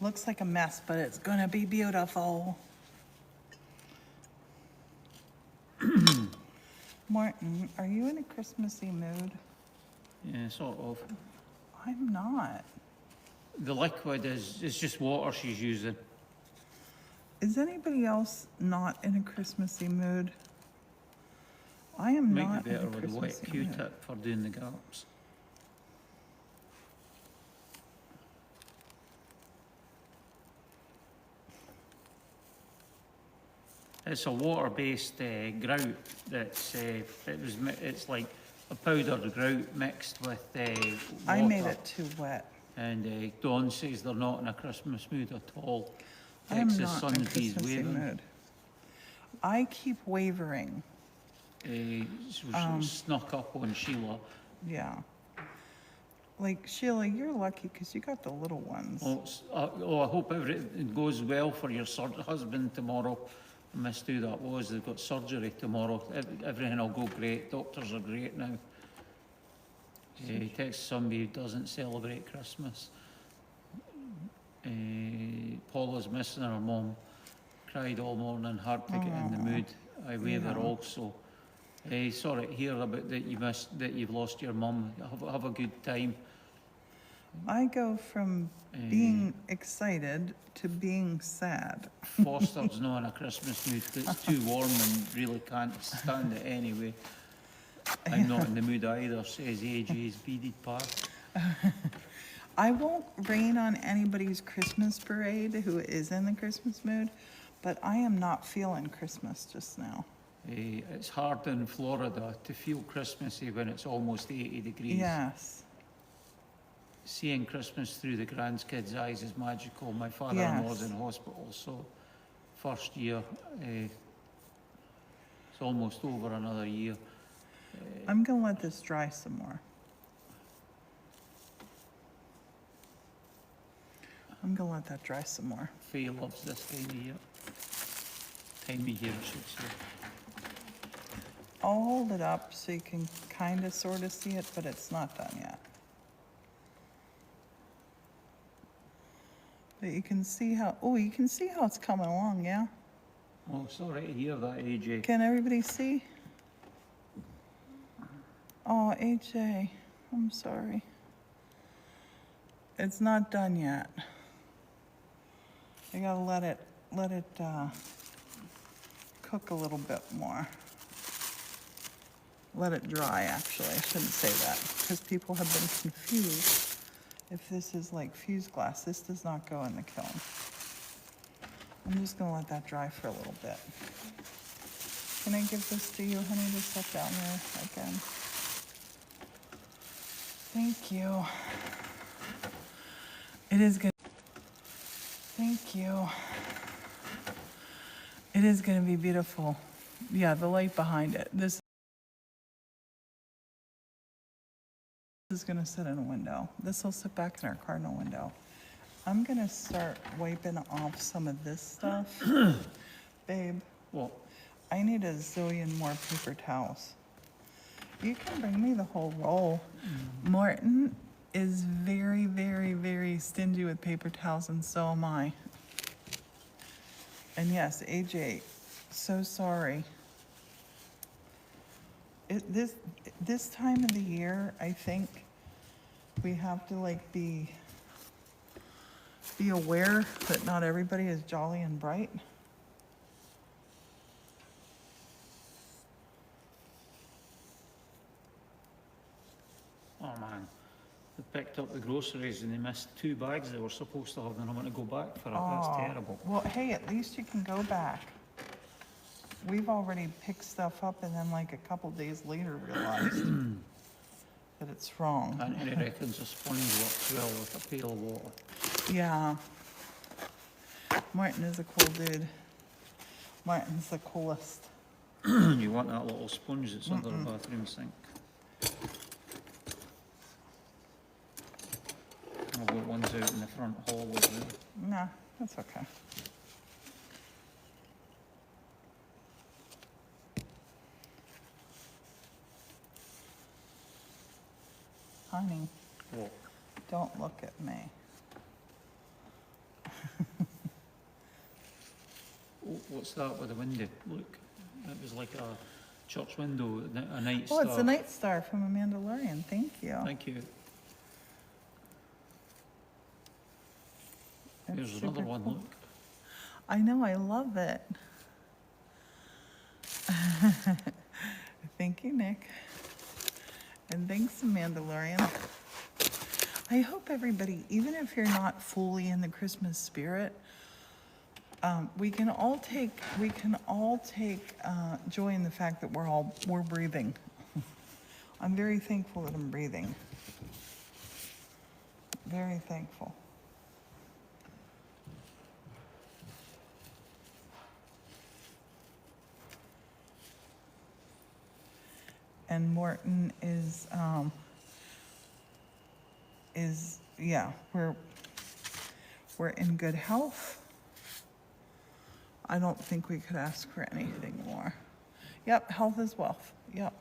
Looks like a mess, but it's gonna be beautiful. Martin, are you in a Christmassy mood? Yeah, sort of. I'm not. The liquid is just water she's using. Is anybody else not in a Christmassy mood? I am Might not be in better a with a wet Christmassy mood. Q-tip for doing the gaps. It's a water-based grout that's, it's like a powdered grout mixed with water. I made it too wet. And Dawn says they're not in a Christmas mood at all. I'm Texas not in a Sunday's Christmassy waving. mood. I keep wavering. Snuck up on Sheila. Yeah. Like, Sheila, you're lucky because you got the little ones. I hope everything goes well for your husband tomorrow. I missed who that was. They've got surgery tomorrow. Everything will go great. Doctors are great now. Texas somebody who doesn't celebrate Christmas. Paula's missing her mum. Cried all morning, hard to get in the mood. I waver also. Sorry to hear about that you've lost your mum. Have a good time. I go from being excited to being sad. Foster's not in a Christmas mood 'cause it's too warm and really can't stand it anyway. I'm not in the mood either, says AJ's beaded past. I won't rain on anybody's Christmas parade who is in the Christmas mood, but I am not feeling Christmas just now. It's hard in Florida to feel Christmassy when it's almost 80 degrees. Yes. Seeing Christmas through the grandkids' eyes is magical. My father-in-law's in hospital, so first year, it's almost over another year. I'm gonna let this dry some more. I'm gonna let that dry some more. Faye loves this time of year. Time of year, I should say. I'll hold it up so you can kind of sort of see it, but it's not done yet. But you can see how, you can see how it's coming along, yeah? Oh, sorry to hear that, AJ. Can everybody see? Oh, AJ, I'm sorry. It's not done yet. I gotta let it cook a little bit more. Let it dry, actually. I shouldn't say that, because people have been confused. If this is like fused glass, this does not go in the kiln. I'm just gonna let that dry for a little bit. Can I give this to you, honey, to set down there again? Thank you. It is good. Thank you. It is gonna be beautiful. Yeah, the light behind it. This is gonna sit in a window. This will sit back in our cardinal window. I'm gonna start wiping off some of this stuff. Babe, What? I need a zillion more paper towels. You can bring me the whole roll. Martin is very, very, very stingy with paper towels, and so am I. And yes, AJ, so sorry. This time of the year, I think we have to like be aware that not everybody is jolly and bright. Oh man, they picked up the groceries and they missed 2 bags they were supposed to have and I'm going to go back for it. That's terrible. Well, hey, at least you can go back. We've already picked stuff up and then like a couple days later realized that it's wrong. Anthony reckons a sponge works well with a pail of water. Yeah. Martin is a cool dude. Martin's the coolest. You want that little sponge that's under the bathroom sink. I've got ones out in the front hall as well. Nah, that's okay. Honey, What? don't look at me. Oh, what's that with the window? Look, it was like a church window, a night Oh, star. it's a night star from a Mandalorian. Thank you. Thank you. It's There's super another one, cool. look. I know, I love it. Thank you, Nick. And thanks, Mandalorian. I hope everybody, even if you're not fully in the Christmas spirit, We can all take joy in the fact that we're breathing. I'm very thankful that I'm breathing. Very thankful. And Morton yeah, we're in good health. I don't think we could ask for anything more. Yep, health is wealth. Yep.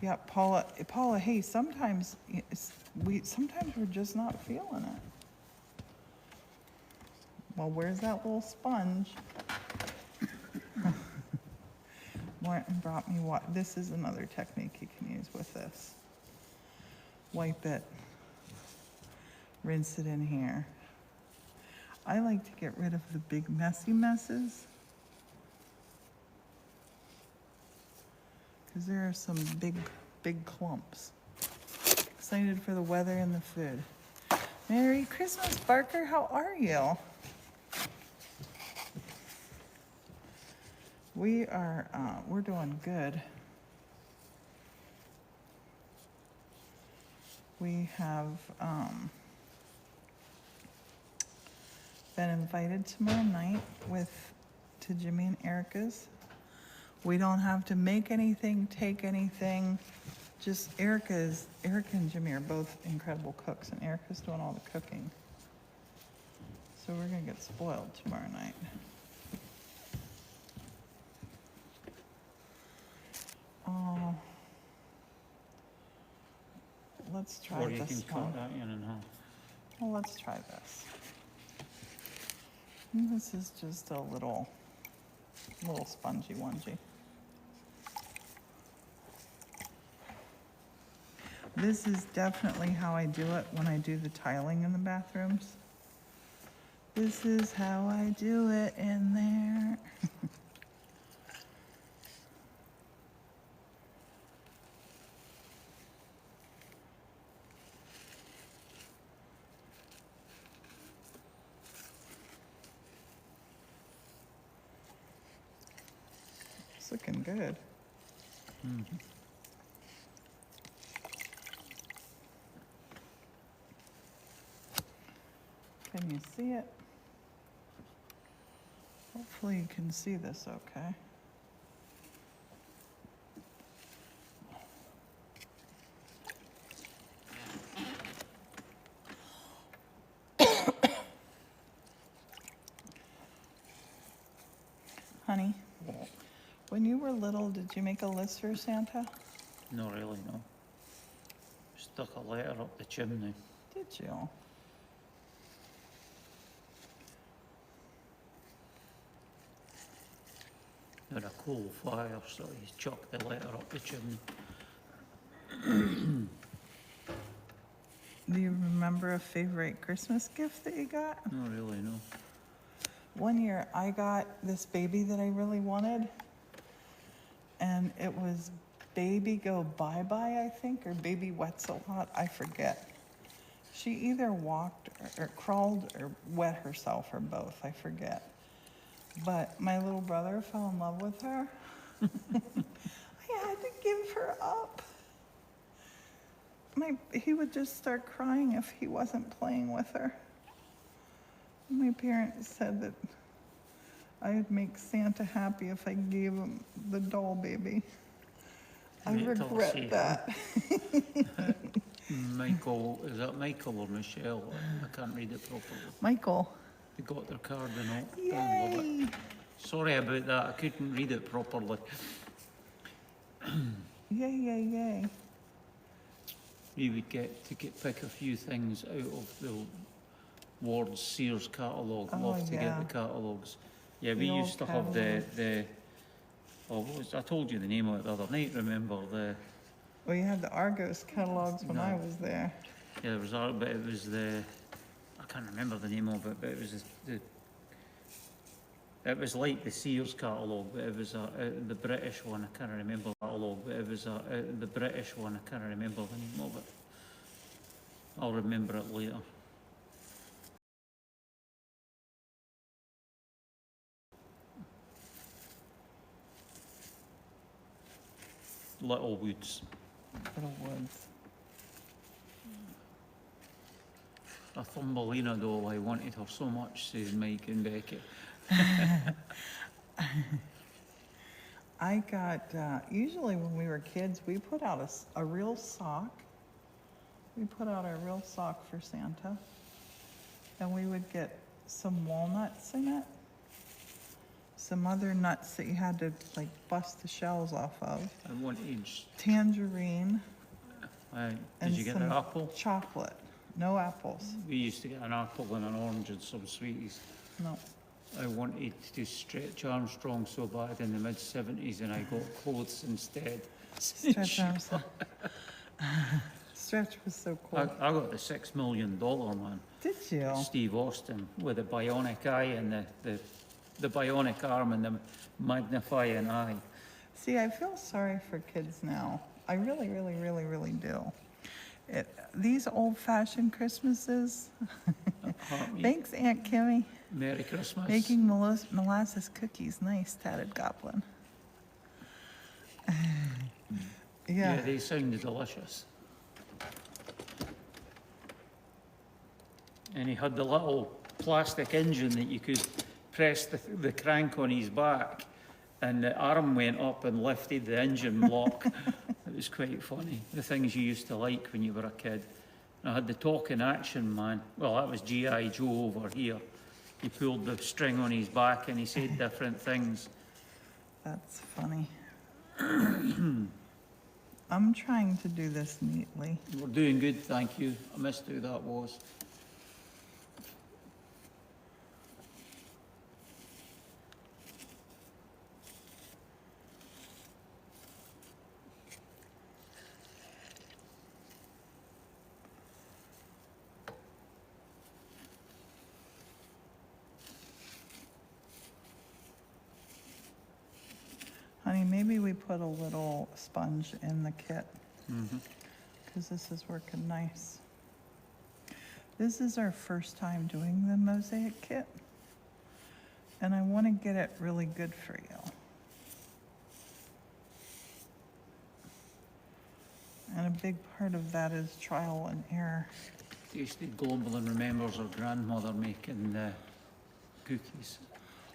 Yep, Paula, hey, sometimes we're just not feeling it. Well, where's that little sponge? Martin brought me what? This is another technique you can use with this. Wipe it, rinse it in here. I like to get rid of the big messy messes, because there are some big clumps. Excited for the weather and the food. Merry Christmas, Barker, how are you? We're doing good. We have been invited tomorrow night to Jimmy and Erica's. We don't have to make anything, take anything. Just Erica and Jimmy are both incredible cooks, and Erica's doing all the cooking. So we're gonna get spoiled tomorrow night. Oh, let's try Or you this can one. cut that in and half. Well, let's try this. And this is just a little spongy onesie. This is definitely how I do it when I do the tiling in the bathrooms. This is how I do it in there. It's looking good. Mm-hmm. Can you see it? Hopefully you can see this okay. Honey, when you were little, did you make a list for Santa? Not really, no. Stuck a letter up the chimney. Did you? Had a coal fire, so he chucked the letter up the chimney. Do you remember a favorite Christmas gift that you got? Not really, no. One year I got this baby that I really wanted, and it was Baby Go Bye-Bye, I think, or Baby Wets a Lot, I forget. She either walked or crawled or wet herself, or both, I forget. But my little brother fell in love with her. I had to give her up. He would just start crying if he wasn't playing with her. My parents said that I'd make Santa happy if I gave him the doll baby. I regret that. Michael, is that Michael or Michelle? I can't read it properly. Michael. They got their cardinal. Yay! Sorry about that, I couldn't read it properly. Yay, yay, yay. We would get to pick a few things out of the Ward's Sears catalogue. Oh, Love to yeah. get the catalogues. Yeah, we The old used to have I told you the name of it the other night, remember? Well, you had the Argos catalogs when I was there. Yeah, but it was I can't remember the name of it, but it was it was like the Sears catalogue, but it was the British one. I can't remember the catalogue, but it was the British one. I can't remember the name of it. I'll remember it later. little woods. Little woods. A Thumbelina doll, I wanted her so much, says Mike and Becky. I got, usually when we were kids, we put out a real sock. We put out a real sock for Santa. And we would get some walnuts in it. Some other nuts that you had to like bust the shells off of. I wanted, Tangerine. did And you get some an apple? chocolate. No apples. We used to get an apple and an orange and some sweeties. No. I wanted to stretch Armstrong so bad in the mid-70s and I got clothes instead. Stretch Armstrong. Stretch was so cool. I got the $6 million man. Did you? Steve Austin with the bionic eye and the bionic arm and the magnifying eye. See, I feel sorry for kids now. I really, really, really, really do. These old-fashioned Christmases. Thanks, Aunt Kimmy. Merry Christmas. Making molasses cookies. Nice, tatted goblin. Yeah, they sound delicious. And he had the little plastic engine that you could press the crank on his back, and the arm went up and lifted the engine block. It was quite funny. The things you used to like when you were a kid. And I had the talking action man. Well, that was G.I. Joe over here. He pulled the string on his back and he said different things. That's funny. I'm trying to do this neatly. We're doing good, thank you. I missed who that was. Honey, maybe we put a little sponge in the kit Mm-hmm. because this is working nice. This is our first time doing the mosaic kit, and I want to get it really good for you. And a big part of that is trial and error. Tasty Glomberlin remembers her grandmother making cookies.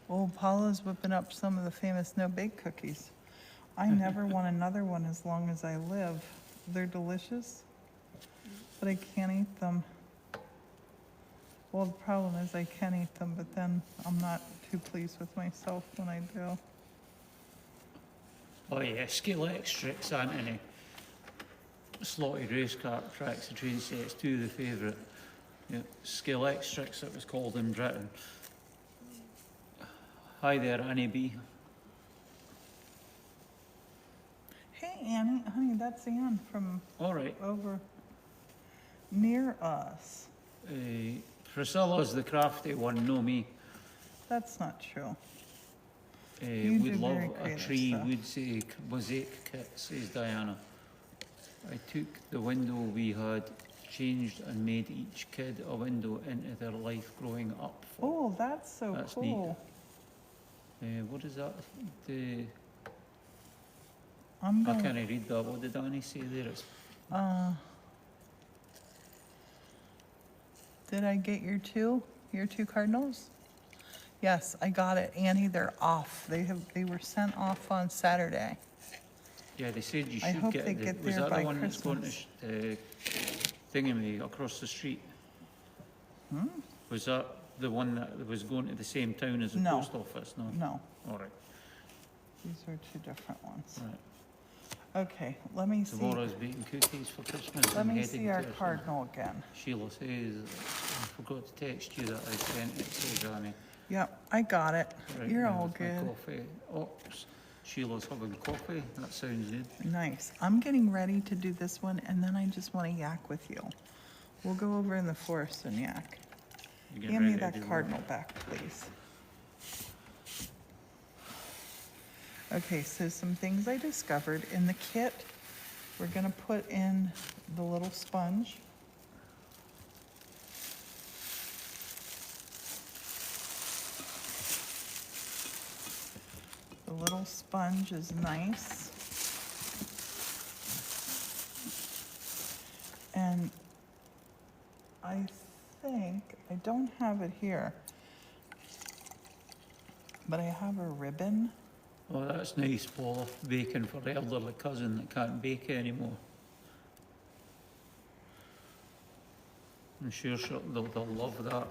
Oh, Paula's whipping up some of the famous no-bake cookies. I never want another one as long as I live. They're delicious, but I can't eat them. Well, the problem is I can eat them, but then I'm not too pleased with myself when I do. Oh yeah, scale extracts, Anthony. Slotted race car tracks, the train sets, two of the favourite. Yeah, scale extracts, it was called in Britain. Hi there, Annie B. Hey, Annie, honey, that's Ann from All right. over near us. Priscilla's the crafty one, no me. That's not true. You Would do love very a creative tree stuff. mosaic kit, says Diana. I took the window we had changed and made each kid a window into their life growing up. Oh, that's so That's cool. What is that? The I'm I going. can't read that. What did Annie say there? It's Did I get your two cardinals? Yes, I got it, Annie. They're off. They were sent off on Saturday. yeah. They said you I should hope get. they get Was there that by the one that's going Christmas. to Thingamy across the street? Was that the one that was going to the same town as the No. post office? No. No, All right. these are two different ones. Right. Okay, let me see. Tomorrow's baking cookies for Christmas. Let and me heading see our to some- cardinal again. Sheila says, I forgot to text you that I sent it, says Annie. Yep, I got it. Right You're now all with my good. Coffee. Oops. Sheila's having coffee. That sounds good. Nice. I'm getting ready to do this one, and then I just want to yak with you. We'll go over in the forest and yak. You getting Hand me ready to that do what? cardinal back, please. Okay, so some things I discovered in the kit. We're gonna put in the little sponge. The little sponge is nice. And I think, I don't have it here, but I have a ribbon. Oh, that's nice, Paula. Baking for the elderly cousin that can't bake anymore. I'm sure they'll love that.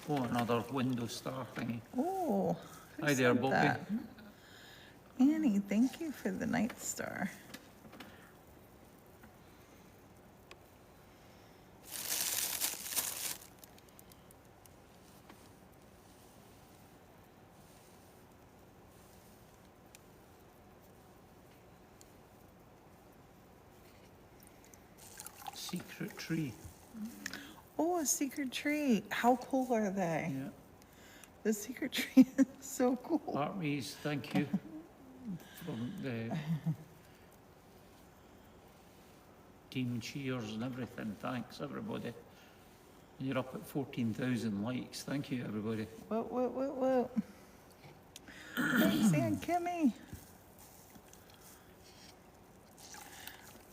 Oh, another window star thingy. Oh, Hi there, Bobby. that? Annie, thank you for the night star. Secret tree. Oh, a secret tree. How cool are they? Yeah. The secret tree is so cool. Armies, thank you. From the team cheers and everything. Thanks, everybody. You're up at 14,000 likes. Thank you, everybody. Whoa. Thanks, Aunt Kimmy.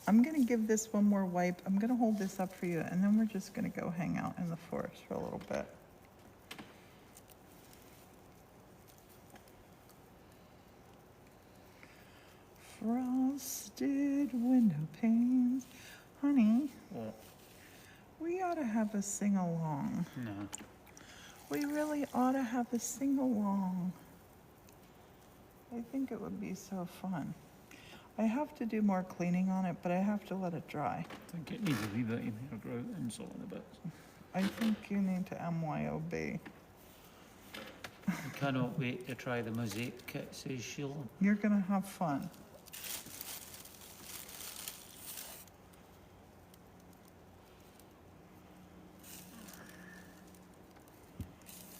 I'm gonna give this one more wipe. I'm gonna hold this up for you, and then we're just gonna go hang out in the forest for a little bit. Frosted window panes. Honey, What? we ought to have a sing-along. No. We really ought to have a sing-along. I think it would be so fun. I have to do more cleaning on it, but I have to let it dry. I think it needs a wee bit of more grouting sort of a bit. I think you need to MYOB. I cannot wait to try the mosaic kit, says Sheila. You're gonna have fun.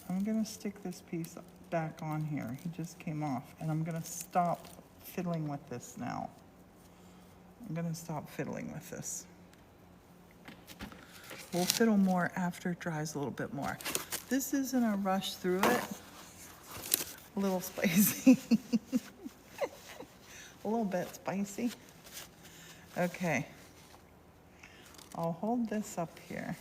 I'm gonna stick this piece back on here. He just came off, and I'm gonna stop fiddling with this now. I'm gonna stop fiddling with this. We'll fiddle more after it dries a little bit more. This isn't a rush through it. A little spicy. A little bit spicy. Okay. I'll hold this up here,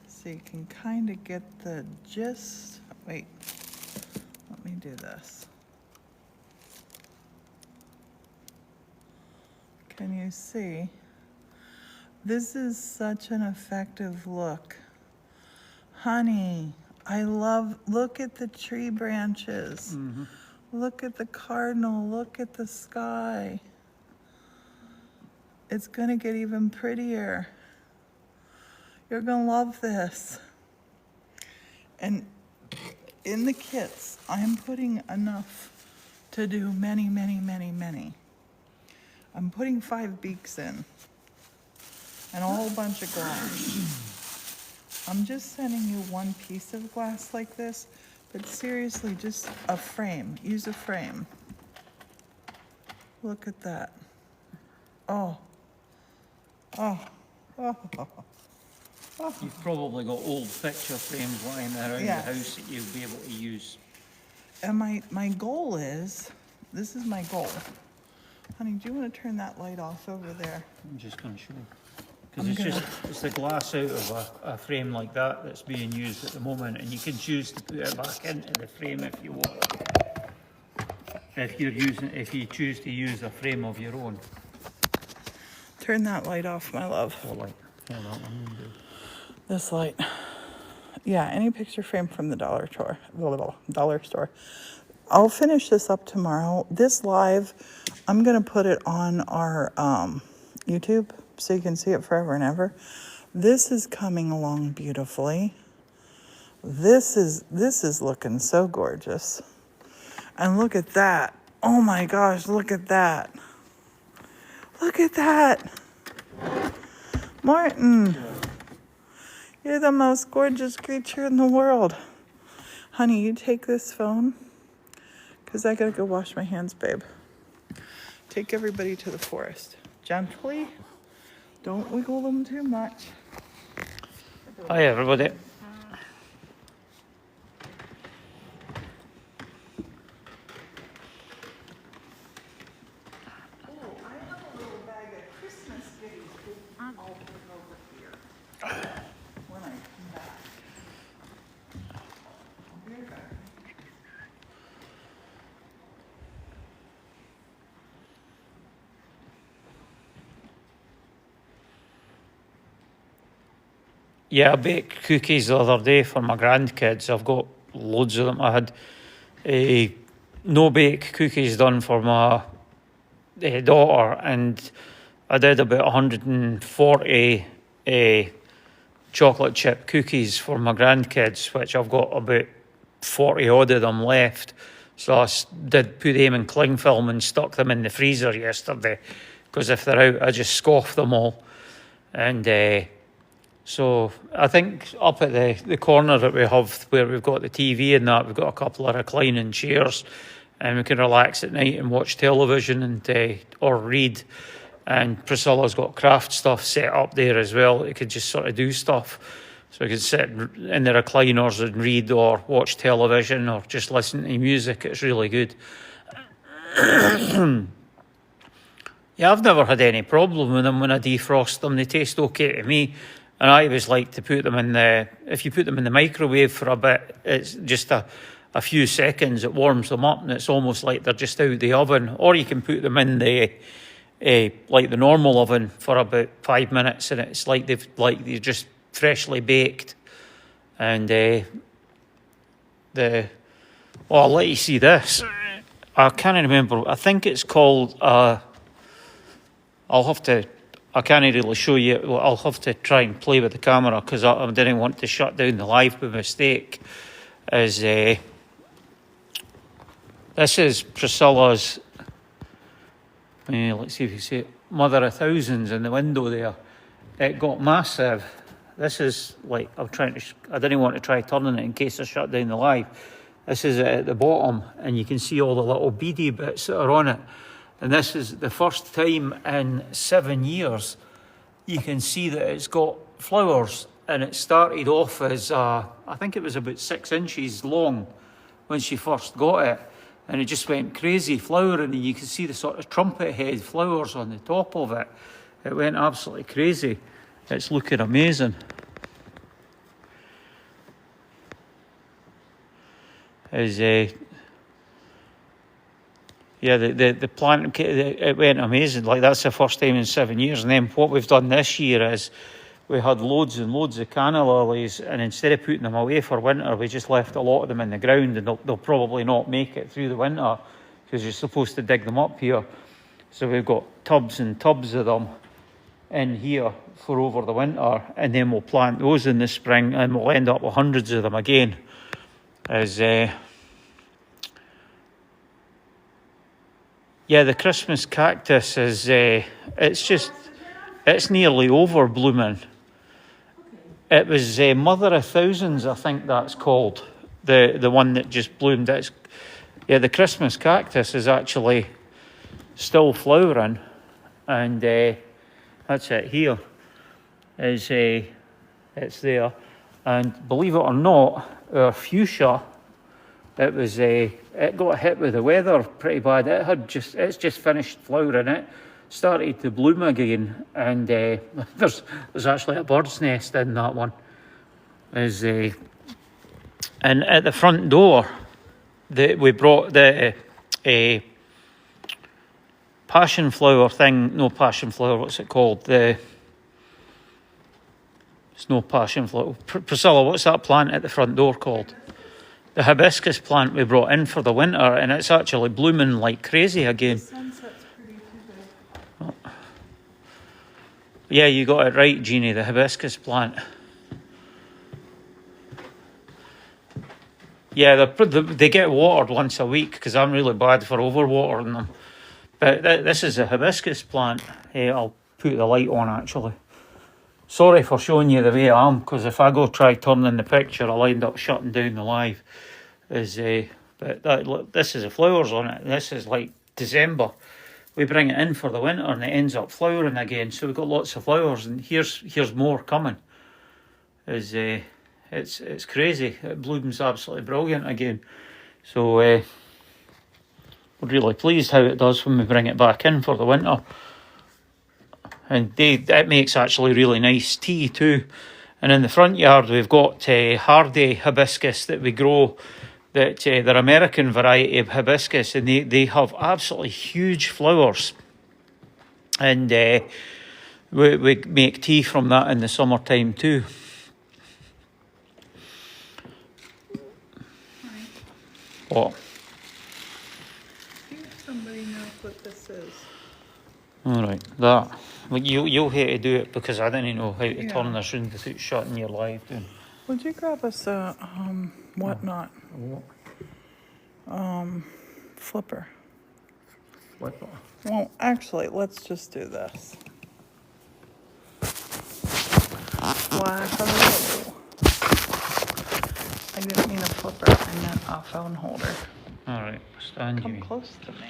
so you can kind of get the gist. Wait, let me do this. Can you see? This is such an effective look. Honey, I love, look at the tree branches. Mm-hmm. Look at the cardinal, look at the sky. It's gonna get even prettier. You're gonna love this. And in the kits, I'm putting enough to do many. I'm putting 5 beaks in and a whole bunch of glass. I'm just sending you one piece of glass like this, but seriously, just a frame. Use a frame. Look at that. Oh. You've probably got old picture frames lying around Yes. the house that you'll be able to use. And my goal is, this is my goal. Honey, do you want to turn that light off over there? I'm just going to show you. Because it's the glass out of a frame like that that's being used at the moment, and you can choose to put it back into the frame if you want. If you choose to use a frame of your own. Turn that light off, my love. What light? Yeah, that one. This light. Yeah, any picture frame from the dollar store. I'll finish this up tomorrow. This live, I'm gonna put it on our YouTube so you can see it forever and ever. This is coming along beautifully. This is looking so gorgeous. And look at that. Oh my gosh, look at that. Look at that. Martin, you're the most gorgeous creature in the world. Honey, you take this phone, because I gotta go wash my hands, babe. Take everybody to the forest. Gently. Don't wiggle them too much. Hi, everybody. Yeah, I baked cookies the other day for my grandkids. I've got loads of them. I had no bake cookies done for my daughter, and I did about 140 chocolate chip cookies for my grandkids, which I've got about 40 odd of them left. So did put them in cling film and stuck them in the freezer yesterday, because if they're out, I just scoff them all. And so I think up at the corner that we have where we've got the TV and that, we've got a couple of reclining chairs, and we can relax at night and watch television and or read. And Priscilla's got craft stuff set up there as well. You could just sort of do stuff. So we could sit in the recliners and read or watch television or just listen to music. It's really good. Yeah, I've never had any problem with them when I defrost them. They taste okay to me. And I always like to put them if you put them in the microwave for a bit, it's just a few seconds, it warms them up and it's almost like they're just out of the oven. Or you can put them in like the normal oven for about 5 minutes, and it's like they're just freshly baked. And I'll let you see this. I can't remember. I think it's called. I can't really show you. I'll have to try and play with the camera because I didn't want to shut down the live by mistake. This is Priscilla's. Let's see if you see it. Mother of Thousands in the window there. It got massive. This is like I didn't want to try turning it in case I shut down the live. This is it at the bottom, and you can see all the little beady bits that are on it. And this is the first time in 7 years you can see that it's got flowers. And it started off as, I think it was about 6 inches long when she first got it. And it just went crazy flowering, and you can see the sort of trumpet head flowers on the top of it. It went absolutely crazy. It's looking amazing. Yeah, the plant, it went amazing. Like, that's the first time in 7 years. And then what we've done this year is we had loads and loads of canna lilies, and instead of putting them away for winter, we just left a lot of them in the ground, and they'll probably not make it through the winter because you're supposed to dig them up here. So we've got tubs and tubs of them in here for over the winter, and then we'll plant those in the spring, and we'll end up with hundreds of them again. Yeah, the Christmas cactus is, it's nearly over blooming. It was Mother of Thousands, I think that's called, the one that just bloomed. The Christmas cactus is actually still flowering, and that's it here. It's there, and believe it or not, our fuchsia, it got hit with the weather pretty bad. It's just finished flowering. It started to bloom again, and there's actually a bird's nest in that one. And at the front door, we brought the passion flower thing. No passion flower. What's it called? It's no passion flower. Priscilla, what's that plant at the front door called? The hibiscus plant we brought in for the winter, and it's actually blooming like crazy again. The sunset's pretty too. Yeah, you got it right, Jeannie, the hibiscus plant. Yeah, they get watered once a week because I'm really bad for overwatering them. But this is a hibiscus plant. I'll put the light on, actually. Sorry for showing you the way I am, because if I go try turning the picture, I'll end up shutting down the live. But this is the flowers on it. This is like December. We bring it in for the winter, and it ends up flowering again. So we've got lots of flowers, and here's more coming. It's crazy. It blooms absolutely brilliant again. So we're really pleased how it does when we bring it back in for the winter. And it makes actually really nice tea too. And in the front yard we've got hardy hibiscus that we grow, that they're American variety of hibiscus, and they have absolutely huge flowers. And we make tea from that in the summertime too. What? See if somebody knows what this is. Alright, that. Like you'll hate to do it because I didn't know how to Yeah. turn this round without shutting your live down. Would you grab us a, whatnot, What? flipper? Flipper. Well, actually, let's just do this. Wackadoodle. I didn't mean a flipper, I meant a phone holder. Alright, stand Come you. close to me.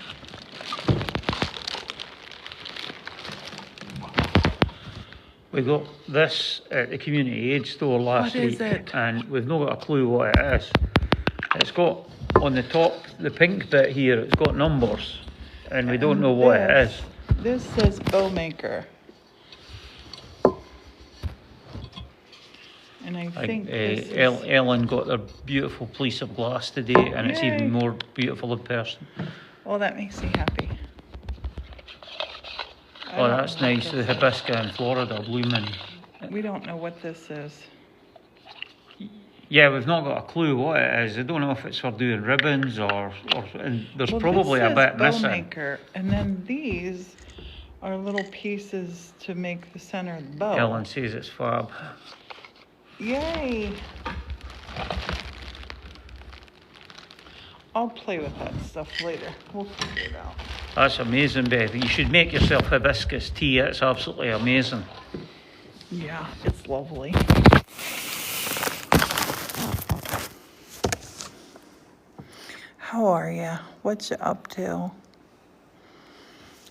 We got this at the community aid store last What is week, it? and we've not got a clue what it is. It's got on the top, the pink bit here, it's got numbers, and we don't know what it is. This says bow maker. And I think this is, Ellen got their beautiful piece of glass today, and it's Yay. even more beautiful in person. well, that makes me happy. I Oh, don't that's know what nice. The this is. hibiscus in Florida blooming. We don't know what this is. Yeah, we've not got a clue what it is. I don't know if it's for doing ribbons or and there's Well, probably this a says bit bow missing. maker, and then these are little pieces to make the center of the bow. Ellen says it's fab. Yay! I'll play with that stuff later. We'll figure it out. That's amazing, Beth. You should make yourself hibiscus tea. It's absolutely amazing. Yeah, it's lovely. How are ya? What you up to?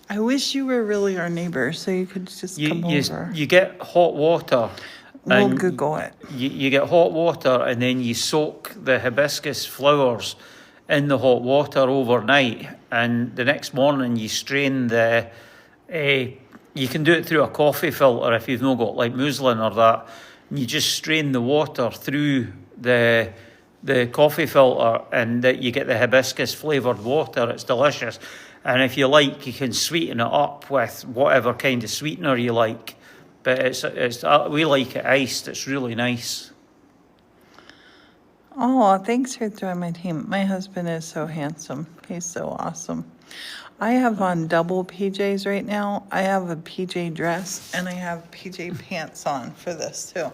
I wish you were really our neighbor so you could just come over. You get hot water. We'll and Google it. You get hot water and then you soak the hibiscus flowers in the hot water overnight, and the next morning you strain the you can do it through a coffee filter if you've not got like muslin or that, and you just strain the water through the coffee filter, and that you get the hibiscus flavoured water. It's delicious, and if you like you can sweeten it up with whatever kind of sweetener you like, but it's we like it iced. It's really nice. Oh, thanks for joining my team. My husband is so handsome. He's so awesome. I have on double PJs right now. I have a PJ dress and I have PJ pants on for this too.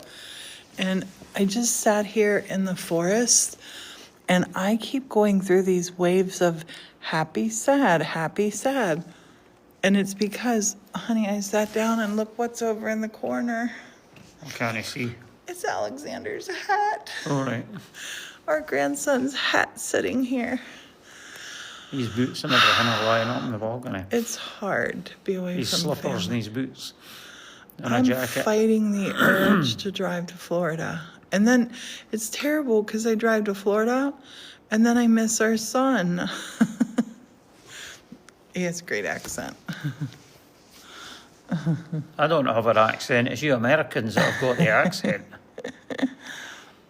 And I just sat here in the forest and I keep going through these waves of happy, sad, happy, sad. And it's because, honey, I sat down and look what's over in the corner. What can I see? It's Alexander's hat. All right. Our grandson's hat sitting here. His boots and everything are lying up in the balcony. It's hard to be away His from slippers and family. his boots and I'm a jacket. fighting the urge to drive to Florida. And then it's terrible because I drive to Florida and then I miss our son. He has a great accent. I don't have an accent. It's you Americans that have got the accent.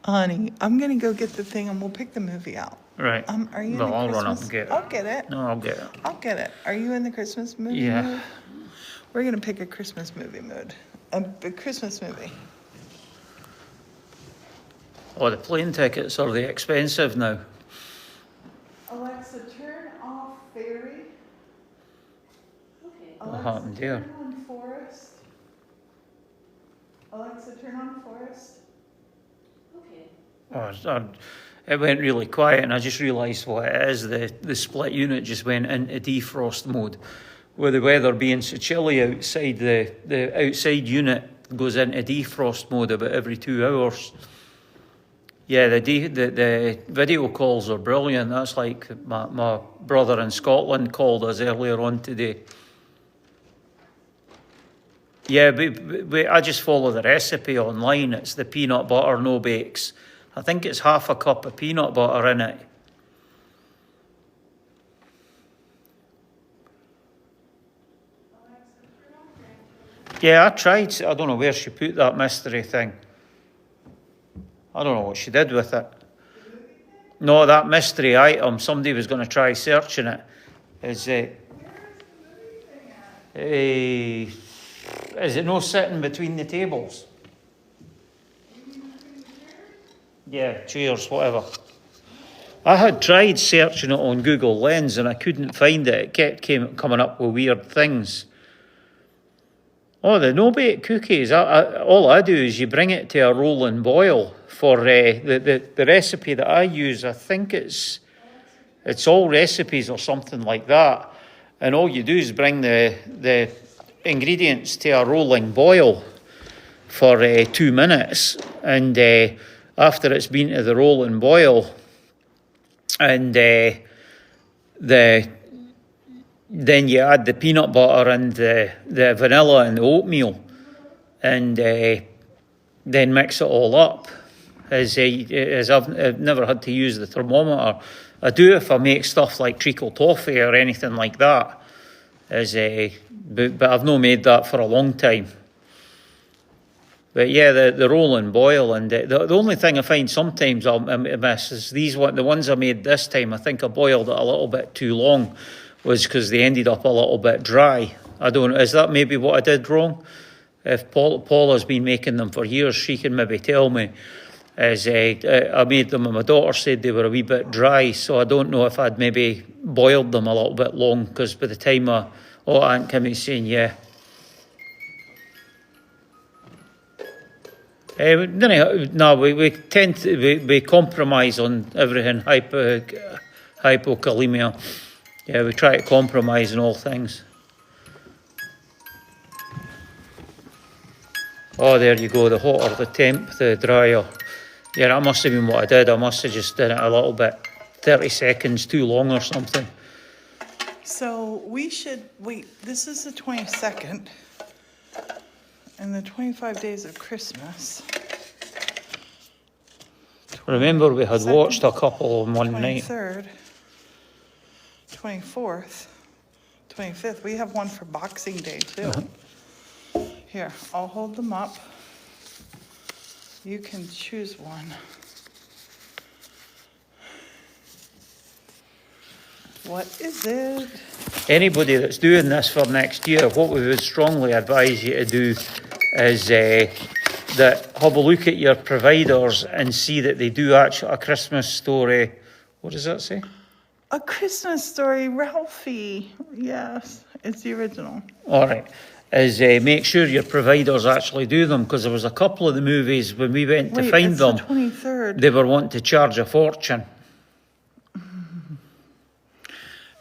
Honey, I'm going to go get the thing and we'll pick the movie out. Right. Are you Well, in the I'll Christmas? run up and get it. I'll get it. No, I'll get it. I'll get it. Are you in the Christmas movie Yeah. mood? We're going to pick a Christmas movie mood. A Christmas movie. Oh, the plane tickets are the expensive now. Alexa, turn off Fairy. Okay. What happened here? Turn on Forest. Alexa, turn on Forest. Oh, it went really quiet, and I just realised what it is. The split unit just went into defrost mode. With the weather being so chilly outside, the outside unit goes into defrost mode about every 2 hours. Yeah, the video calls are brilliant. That's like my brother in Scotland called us earlier on today. Yeah, I just follow the recipe online. It's the peanut butter no bakes. I think it's half a cup of peanut butter in it. Yeah, I tried. I don't know where she put that mystery thing. I don't know what she did with it. No, that mystery item, somebody was going to try searching it. Is it no sitting between the tables? Yeah, chairs, whatever. I had tried searching it on Google Lens and I couldn't find it. It kept coming up with weird things. Oh, the no-bake cookies. All I do is you bring it to a roll and boil for the recipe that I use. I think it's all recipes or something like that. And all you do is bring the ingredients to a rolling boil for 2 minutes. And after it's been to the rolling boil, and then you add the peanut butter and the vanilla and the oatmeal, and then mix it all up. As I've never had to use the thermometer. I do if I make stuff like treacle toffee or anything like that. But I've not made that for a long time. But yeah, the roll and boil, and the only thing I find sometimes I miss is the ones I made this time. I think I boiled it a little bit too long, was because they ended up a little bit dry. I don't know, is that maybe what I did wrong? If Paula's been making them for years, she can maybe tell me. I made them and my daughter said they were a wee bit dry, so I don't know if I'd maybe boiled them a little bit long, because by the time Aunt Kimmy's saying, yeah. No, we tend to we compromise on everything. Hypokalemia. Yeah, we try to compromise in all things. Oh, there you go. The hotter the temp, the drier. Yeah, that must have been what I did. I must have just done it a little bit, 30 seconds too long or something. So we should wait. This is the 22nd. And the 25 days of Christmas. Remember, we had watched a couple on one night. 23rd, 24th, 25th. We have one for Boxing Day too. Here, I'll hold them up. You can choose one. What is it? Anybody that's doing this for next year, what we would strongly advise you to do is have a look at your providers and see that they do actually a Christmas Story. What does that say? A Christmas Story, Ralphie. Yes, it's the original. All right. Make sure your providers actually do them, because there was a couple of the movies when we went to find them. The 23rd. They were wanting to charge a fortune.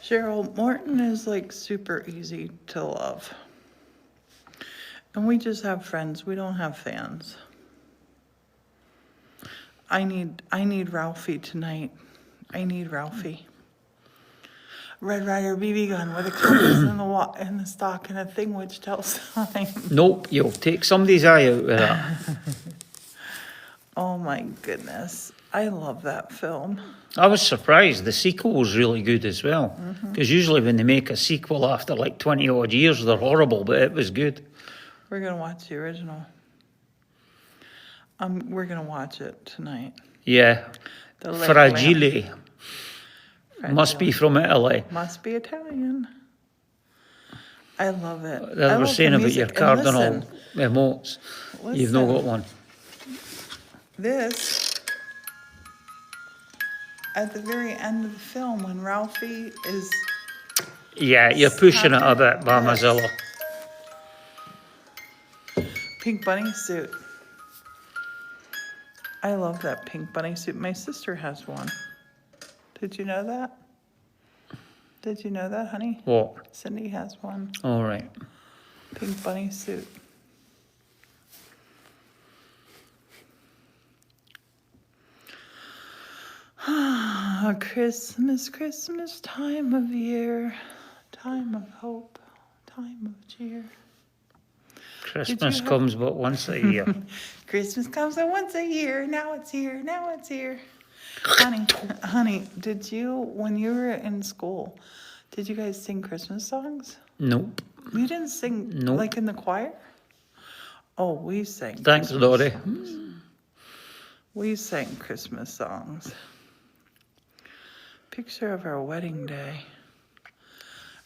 Cheryl, Morton is like super easy to love. And we just have friends. We don't have fans. I need Ralphie tonight. I need Ralphie. Red Ryder BB gun with a compass in the stock and a thing which tells time. Nope, you'll take somebody's eye out with that. Oh my goodness. I love that film. I was surprised. The sequel was really good as well. Because usually when they make a sequel after like 20 odd years, they're horrible, but it was good. We're going to watch the original. We're going to watch it tonight. Yeah. Fragile. Must be from Italy. Must be Italian. I love it. They were saying about your cardinal emotes. You've not got one. This, at the very end of the film, when Ralphie is... Yeah, you're pushing it a bit, Bamazilla. Pink bunny suit. I love that pink bunny suit. My sister has one. Did you know that? Did you know that, honey? What? Cindy has one. All right. Pink bunny suit. Christmas, Christmas time of year, time of hope, time of cheer. Christmas comes but once a year. Christmas comes but once a year. Now it's here. Now it's here. Honey, did you, when you were in school, did you guys sing Christmas songs? Nope. You didn't sing like in the choir? Oh, we sang. Thanks, Lottie. We sang Christmas songs. Picture of our wedding day.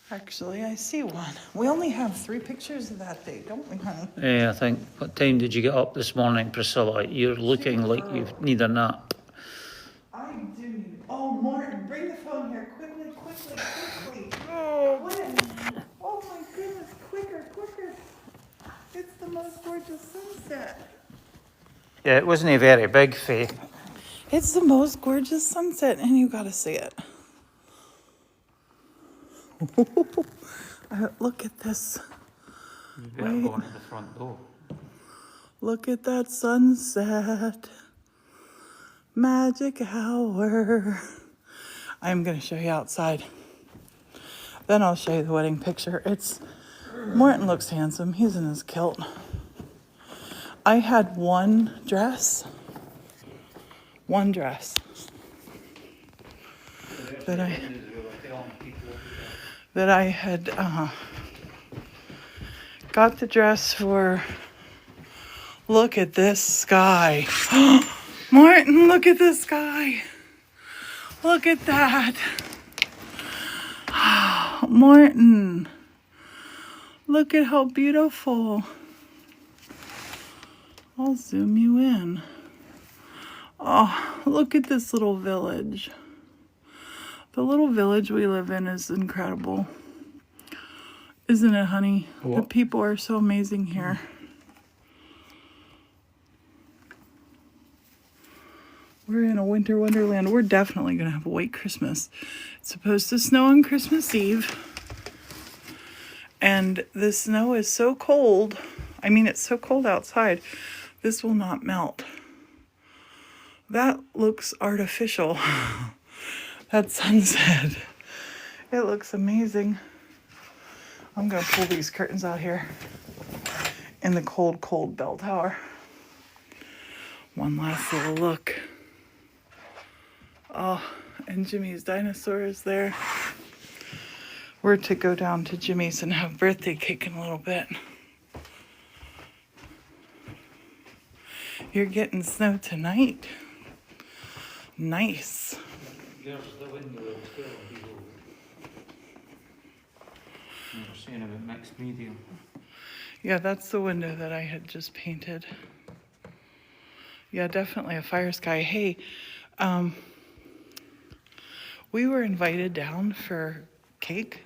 Actually, I see one. We only have 3 pictures of that day, don't we, honey? Yeah, I think. What time did you get up this morning, Priscilla? You're looking like you need a nap. I do need... Oh, Yeah, it wasn't very big, Faye. It's the most gorgeous sunset, and you gotta see it. Look at this. You better Wait. go into the front door. Look at that sunset. Magic hour. I'm gonna show you outside. Then I'll show you the wedding picture. Morton looks handsome. He's in his kilt. I had one dress that I had got the dress for. Look at this sky. Martin, look at the sky. Look at that. Martin, look at how beautiful. I'll zoom you in. Oh, look at this little village. The little village we live in is incredible. Isn't it, honey? What? The people are so amazing here. We're in a winter wonderland. We're definitely going to have a white Christmas. It's supposed to snow on Christmas Eve. And the snow is so cold. I mean, it's so cold outside. This will not melt. That looks artificial. That sunset. It looks amazing. I'm going to pull these curtains out here in the cold, cold bell tower. One last little look. Oh, and Jimmy's dinosaur is there. We're to go down to Jimmy's and have birthday cake in a little bit. You're getting snow tonight. Nice. There's the window as well. You were saying about mixed medium. Yeah, that's the window that I had just painted. Yeah, definitely a fire sky. Hey, we were invited down for cake,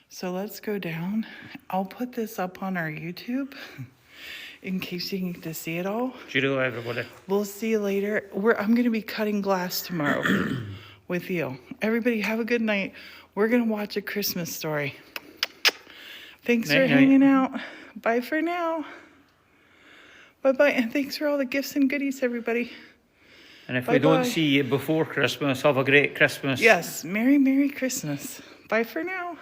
so let's go down. I'll put this up on our YouTube in case you need to see it all. Cheerio, everybody. We'll see you later. I'm going to be cutting glass tomorrow with you. Everybody have a good night. We're going to watch A Christmas Story. Thanks for hanging out. Bye for now. Bye-bye, and thanks for all the gifts and goodies, everybody. And if we don't see you before Christmas, have a great Christmas. Yes, Merry, Merry Christmas. Bye for now.